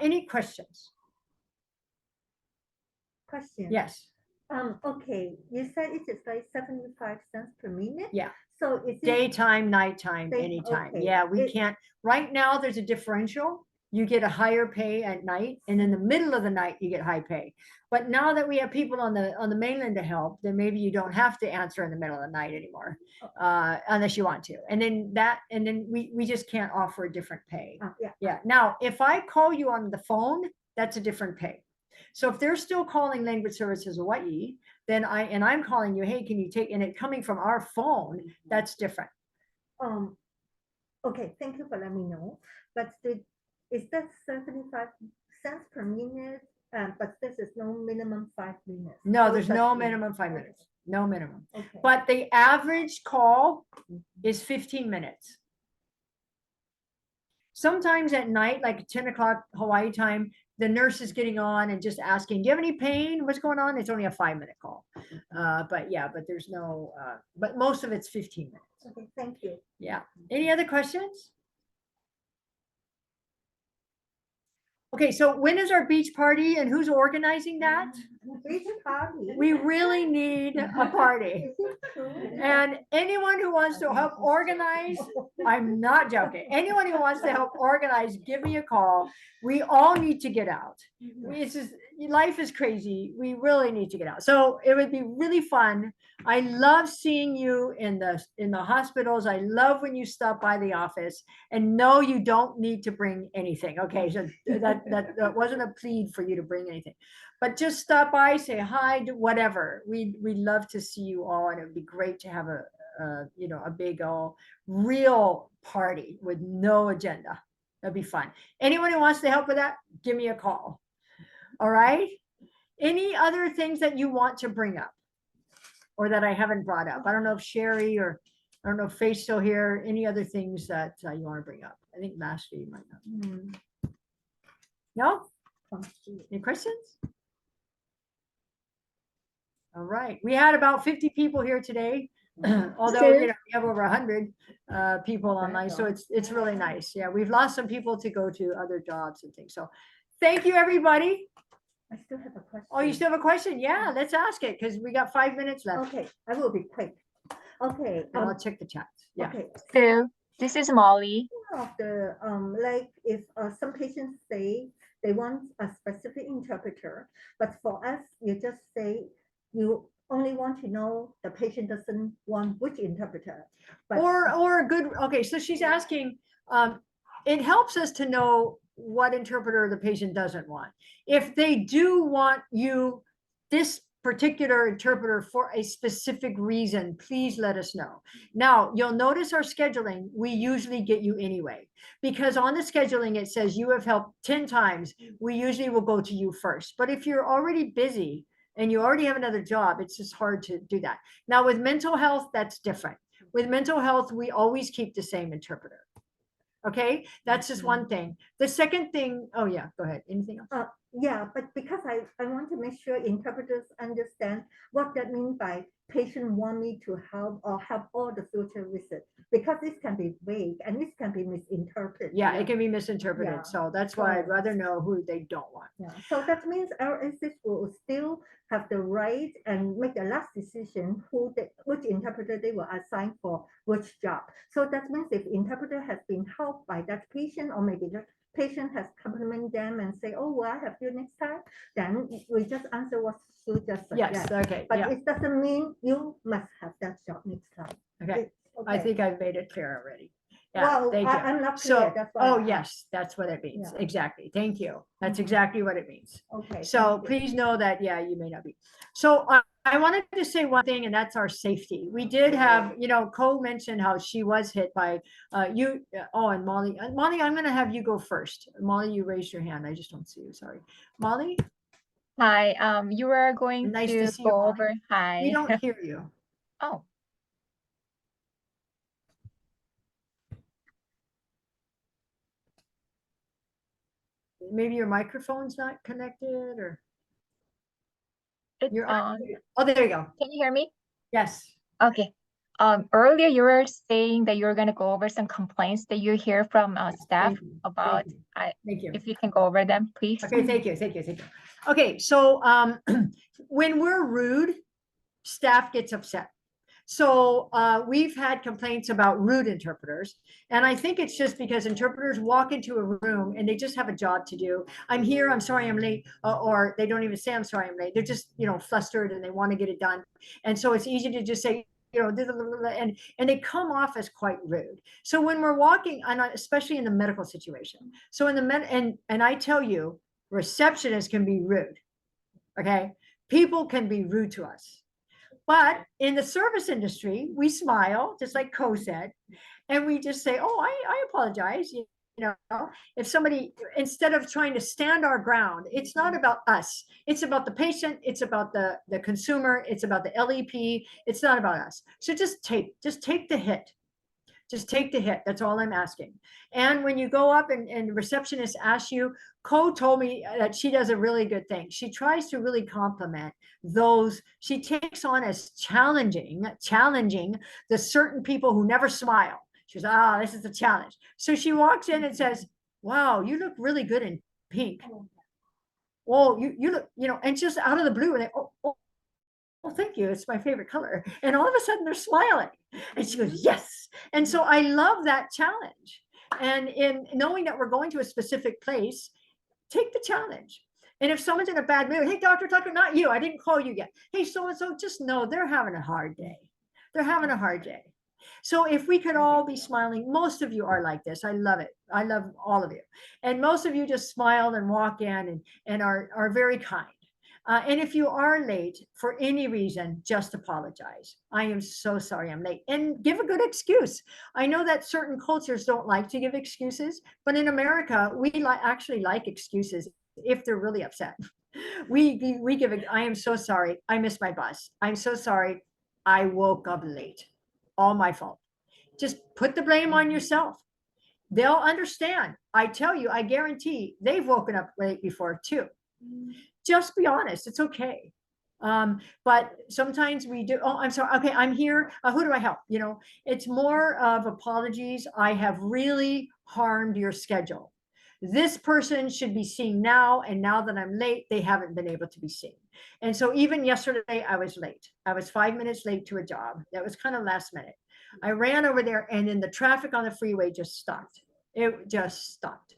Any questions? Question. Yes. Okay, you said it is like 75 cents per minute? Yeah. So is it Daytime, nighttime, Day- anytime. okay. Yeah, we It- can't. Right now, there's a differential. You get a higher pay at night, and in the middle of the night, you get high pay. But now that we have people on the mainland to help, then maybe you don't have to answer in the middle of the night anymore, unless you want to. And then we just can't offer a different pay. yeah. Yeah. Now, if I call you on the phone, that's a different pay. So if they're still calling Language Services Hawaii, then I'm calling you, hey, can you take, and it coming from our phone, that's different. Okay, thank you for letting me know. But is that 75 cents per minute? But this is no minimum 5 minutes. No, So there's that's no the- minimum 5 minutes, no minimum. Okay. But the average call is 15 minutes. Sometimes at night, like 10 o'clock Hawaii time, the nurse is getting on and just asking, do you have any pain? What's going on? It's only a 5-minute call. But there's no, but most of it's 15 minutes. Okay, thank you. Yeah. Any other questions? Okay, so when is our beach party and who's organizing that? Beach party. We really need a party. Is it true? And anyone who wants to help organize, I'm not joking. Anyone who wants to help organize, give me a call. We all need to get out. It's just, life is crazy. We really need to get out. So it would be really fun. I love seeing you in the hospitals. I love when you stop by the office, and no, you don't need to bring anything. Okay, so that wasn't a plead for you to bring anything, but just stop by, say hi, do whatever. We love to see you all, and it would be great to have a big real party with no agenda. That'd be fun. Anyone who wants to help with that, give me a call. All right. Any other things that you want to bring up or that I haven't brought up? I don't know if Sherry or I don't know if Faith's still here. Any other things that you want to bring up? I think lastly you might not. No? Any questions? All right. We had about 50 people here today. Although we have over 100 people online, so it's really nice. Yeah, we've lost some people to go to other jobs and things. So thank you, everybody. I still have a question. Oh, you still have a question? Yeah, let's ask it because we got 5 minutes left. Okay, I will be quick. Okay. And I'll check the chat. Yeah. Okay. So this is Molly. Of the like if some patients say they want a specific interpreter, but for us, you just say you only want to know the patient doesn't want which interpreter. But Or a good, okay, so she's asking, it helps us to know what interpreter the patient doesn't want. If they do want this particular interpreter for a specific reason, please let us know. Now, you'll notice our scheduling, we usually get you anyway, because on the scheduling, it says you have helped 10 times. We usually will go to you first. But if you're already busy and you already have another job, it's just hard to do that. Now with mental health, that's different. With mental health, we always keep the same interpreter. Okay, that's just one thing. The second thing, oh yeah, go ahead. Anything else? Yeah, but because I want to make sure interpreters understand what that means by patient want me to help or help all the future visits, because this can be vague and this can be misinterpreted. Yeah, it can be misinterpreted. Yeah. So that's why I'd rather know who they don't want. Yeah, so that means LSH will still have the right and make the last decision which interpreter they will assign for which job. So that means if interpreter has been helped by that patient, or maybe the patient has complimented them and say, oh, will I have you next time? Then we just answer what Sue just said. Yes, okay, But yeah. it doesn't mean you must have that job next time. Okay, I think I've made it clear already. Yeah, Well, thank you. I'm not So, clear, that's why I oh, asked. yes, that's what it means. Yeah. Exactly. Thank you. That's exactly what it means. Okay. So thank you. please know that, yeah, you may not be. So I wanted to say one thing, and that's our safety. We did have, Co mentioned how she was hit by and Molly. Molly, I'm going to have you go first. Molly, you raised your hand. I just don't see you. Sorry. Molly, Hi, you were going nice to to see you, go Molly. over. Hi. We don't hear you. Oh, Maybe your microphone's not connected, or it's you're on. Oh, there you go. Can you hear me? Yes. Okay. Earlier you were saying that you were going to go over some complaints that you hear from staff Thank you. about. Thank you. If you can go over them, please. Okay, thank you. Okay, so when we're rude, staff gets upset. So we've had complaints about rude interpreters. And I think it's just because interpreters walk into a room and they just have a job to do. I'm here, I'm sorry I'm late, or they don't even say I'm sorry I'm late. They're just, flustered and they want to get it done. And so it's easy to just say, and they come off as quite rude. So when we're walking, and especially in the medical situation. So in the and I tell you, receptionists can be rude. Okay. People can be rude to us. But in the service industry, we smile, just like Co said, and we just say, oh, I apologize. If somebody, instead of trying to stand our ground, it's not about us. It's about the patient. It's about the consumer. It's about the LEP. It's not about us. So just take the hit. Just take the hit. That's all I'm asking. And when you go up and receptionist asks you, Co told me that she does a really good thing. She tries to really compliment those she takes on as challenging the certain people who never smile. She goes, this is a challenge. So she walks in and says, wow, you look really good in pink. Oh, you look, and just out of the blue, and they, well, thank you. It's my favorite color. And all of a sudden they're smiling. And she goes, yes. And so I love that challenge. And in knowing that we're going to a specific place, take the challenge. And if someone's in a bad mood, hey, Dr. Tucker, not you. I didn't call you yet. Hey, so-and-so, just know they're having a hard day. They're having a hard day. So if we could all be smiling, most of you are like this. I love it. I love all of you. And most of you just smile and walk in and are very kind. And if you are late for any reason, just apologize. I am so sorry I'm late, and give a good excuse. I know that certain cultures don't like to give excuses, but in America, we actually like excuses if they're really upset. We give it. I am so sorry. I missed my bus. I'm so sorry. I woke up late. All my fault. Just put the blame on yourself. They'll understand. I tell you, I guarantee they've woken up late before too. Just be honest. It's okay. But sometimes we do. Oh, I'm sorry. Okay, I'm here. Who do I help? It's more of apologies. I have really harmed your schedule. This person should be seen now, and now that I'm late, they haven't been able to be seen. And so even yesterday, I was late. I was 5 minutes late to a job. That was kind of last minute. I ran over there, and then the traffic on the freeway just stopped. It just stopped.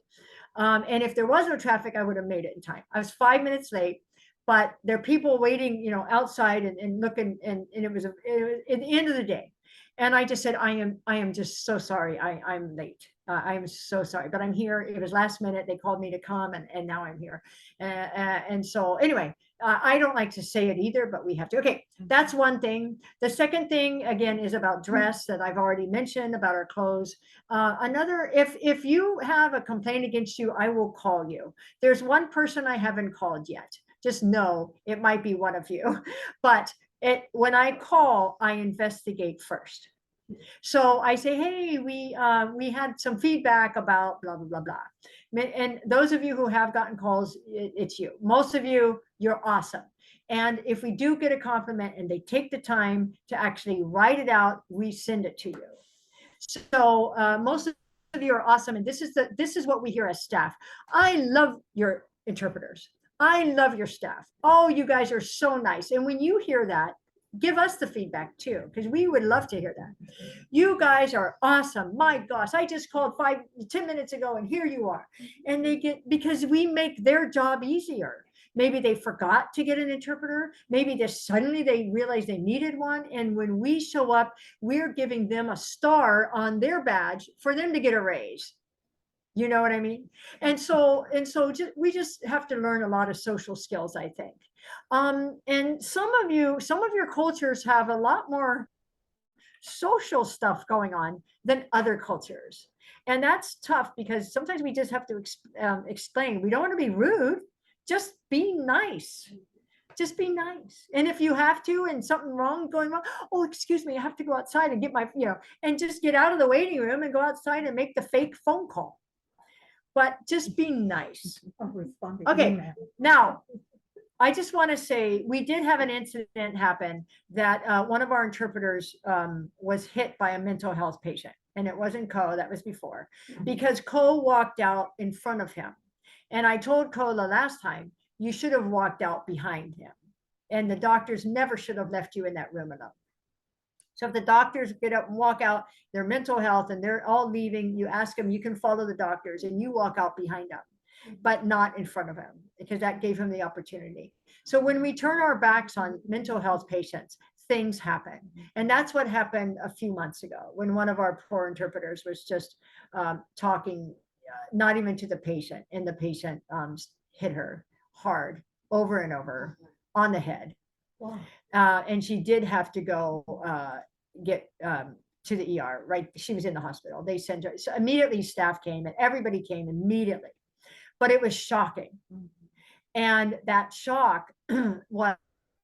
And if there was no traffic, I would have made it in time. I was 5 minutes late, but there are people waiting, outside and looking, and it was at the end of the day. And I just said, I am just so sorry. I'm late. I'm so sorry, but I'm here. It was last minute. They called me to come, and now I'm here. And so anyway, I don't like to say it either, but we have to. Okay, that's one thing. The second thing, again, is about dress that I've already mentioned, about our clothes. Another, if you have a complaint against you, I will call you. There's one person I haven't called yet. Just know it might be one of you. But when I call, I investigate first. So I say, hey, we had some feedback about blah, blah, blah, blah. And those of you who have gotten calls, it's you. Most of you, you're awesome. And if we do get a compliment and they take the time to actually write it out, we send it to you. So most of you are awesome. And this is what we hear as staff. I love your interpreters. I love your staff. Oh, you guys are so nice. And when you hear that, give us the feedback too, because we would love to hear that. You guys are awesome. My gosh, I just called 10 minutes ago and here you are. And because we make their job easier. Maybe they forgot to get an interpreter. Maybe suddenly they realized they needed one. And when we show up, we're giving them a star on their badge for them to get a raise. You know what I mean? And so we just have to learn a lot of social skills, I think. And some of your cultures have a lot more social stuff going on than other cultures. And that's tough because sometimes we just have to explain. We don't want to be rude, just be nice. Just be nice. And if you have to, and something wrong going wrong, oh, excuse me, I have to go outside and get my, and just get out of the waiting room and go outside and make the fake phone call. But just be nice. Okay, now, I just want to say, we did have an incident happen that one of our interpreters was hit by a mental health patient. And it wasn't Ko, that was before, because Ko walked out in front of him. And I told Ko the last time, you should have walked out behind him. And the doctors never should have left you in that room alone. So if the doctors get up and walk out, their mental health, and they're all leaving, you ask them, you can follow the doctors, and you walk out behind them, but not in front of him, because that gave him the opportunity. So when we turn our backs on mental health patients, things happen. And that's what happened a few months ago when one of our poor interpreters was just talking, not even to the patient, and the patient hit her hard over and over on the head. Wow. And she did have to go get to the ER, right? She was in the hospital. They sent her. So immediately staff came and everybody came immediately. But it was shocking. And that shock was,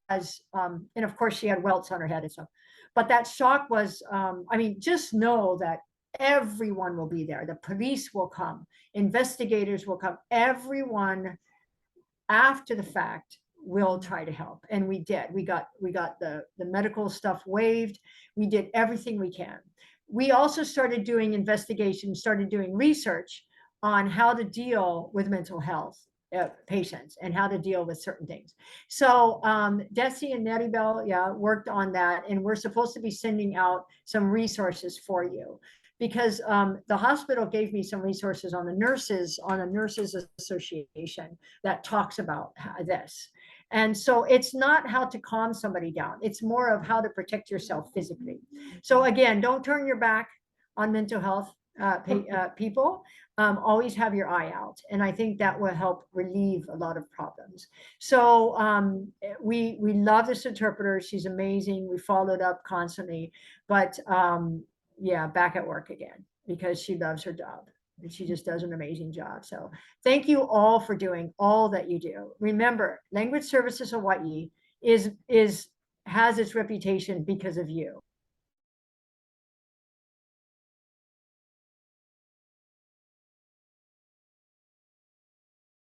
and of course she had welts on her head and stuff. But that shock was, I mean, just know that everyone will be there. The police will come. Investigators will come. Everyone after the fact will try to help. And we did. We got the medical stuff waived. We did everything we can. We also started doing investigations, started doing research on how to deal with mental health patients and how to deal with certain things. So Desi and Neribel, worked on that. And we're supposed to be sending out some resources for you. Because the hospital gave me some resources on the Nurses Association that talks about this. And so it's not how to calm somebody down. It's more of how to protect yourself physically. So again, don't turn your back on mental health people. Always have your eye out. And I think that will help relieve a lot of problems. So we love this interpreter. She's amazing. We followed up constantly. But yeah, back at work again because she loves her job and she just does an amazing job. So thank you all for doing all that you do. Remember, Language Services Hawaii has its reputation because of you.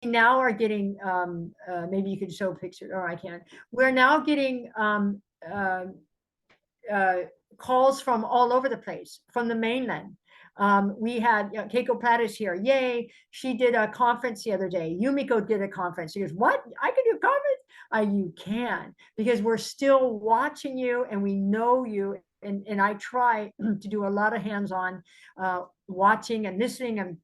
We now are getting, maybe you could show a picture, or I can. We're now getting calls from all over the place, from the mainland. We had Keiko Pratt here. Yay. She did a conference the other day. Yumiko did a conference. She goes, what? I can do a conference? You can, because we're still watching you and we know you. And I try to do a lot of hands-on watching and listening.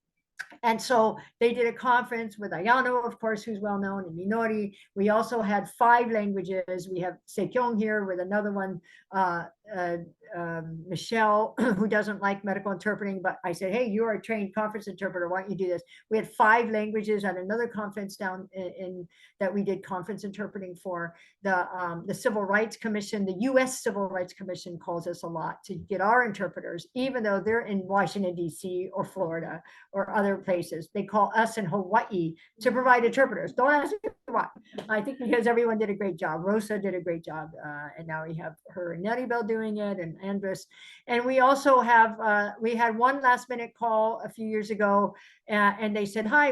And so they did a conference with Ayano, of course, who's well known, and Minori. We also had 5 languages. We have Sekyong here with another one, Michelle, who doesn't like medical interpreting, but I said, hey, you are a trained conference interpreter. Why don't you do this? We had 5 languages at another conference down in that we did conference interpreting for. The Civil Rights Commission, the U.S. Civil Rights Commission calls us a lot to get our interpreters, even though they're in Washington, D.C. or Florida or other places. They call us in Hawaii to provide interpreters. Don't ask me why. I think because everyone did a great job. Rosa did a great job. And now we have her and Neribel doing it, and Andres. And we also have, we had one last minute call a few years ago, and they said, hi,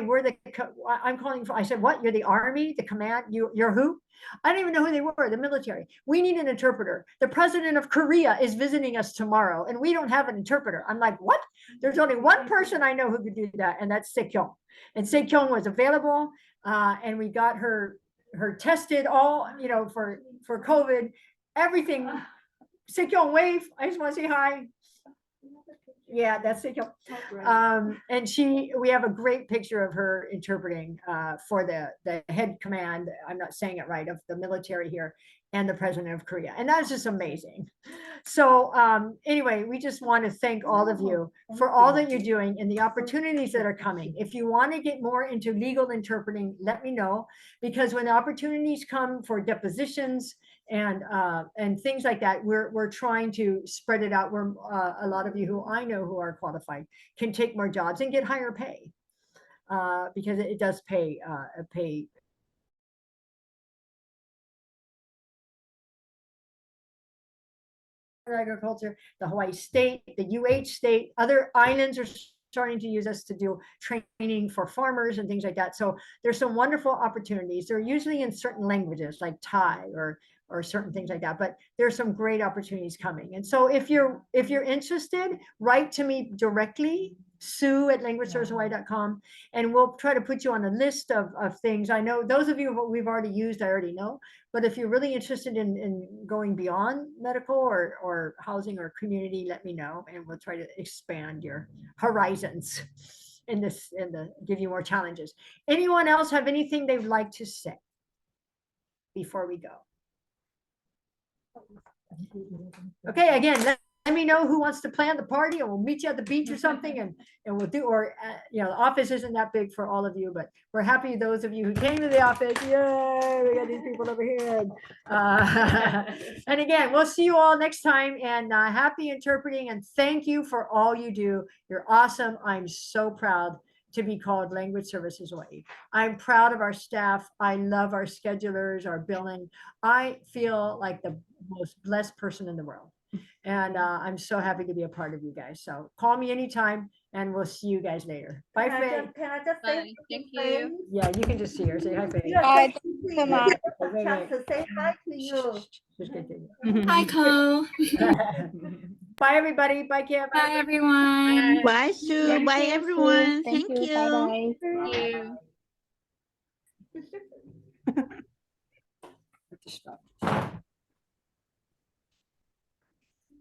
I'm calling, I said, what, you're the Army, the command, you're who? I don't even know who they were, the military. We need an interpreter. The president of Korea is visiting us tomorrow, and we don't have an interpreter. I'm like, what? There's only one person I know who could do that, and that's Sekyong. And Sekyong was available, and we got her tested all, for COVID, everything. Sekyong, wave. I just want to say hi. Yeah, that's Sekyong. And we have a great picture of her interpreting for the head command. I'm not saying it right, of the military here and the president of Korea. And that's just amazing. So anyway, we just want to thank all of you for all that you're doing and the opportunities that are coming. If you want to get more into legal interpreting, let me know, because when the opportunities come for depositions and things like that, we're trying to spread it out where a lot of you who I know who are qualified can take more jobs and get higher pay, because it does pay agriculture, the Hawaii state, the UH state, other islands are starting to use us to do training for farmers and things like that. So there's some wonderful opportunities. They're usually in certain languages like Thai or certain things like that, but there's some great opportunities coming. And so if you're interested, write to me directly, sue@languageservicehawaii.com, and we'll try to put you on a list of things. I know those of you who we've already used, I already know, but if you're really interested in going beyond medical or housing or community, let me know, and we'll try to expand your horizons in give you more challenges. Anyone else have anything they'd like to say before we go? Okay, again, let me know who wants to plan the party, and we'll meet you at the beach or something, and we'll do, or the office isn't that big for all of you, but we're happy those of you who came to the office. Yay, we got these people over here. And again, we'll see you all next time, and happy interpreting, and thank you for all you do. You're awesome. I'm so proud to be called Language Services Hawaii. I'm proud of our staff. I love our schedulers, our billing. I feel like the most blessed person in the world. And I'm so happy to be a part of you guys. So call me anytime, and we'll see you guys later. Bye, Faye. Can I just say Thank Faye? you. Yeah, you can just see her. Say hi, Faye. Bye. Yeah, Bye. Wait, chance wait. to say hi to you. Just continue. Hi, Cole. Bye, everybody. Bye, Kim. Bye, everyone. Bye, Sue. Thank Bye, you, Sue. everyone. Thank you. Bye bye. Thank you. Stop.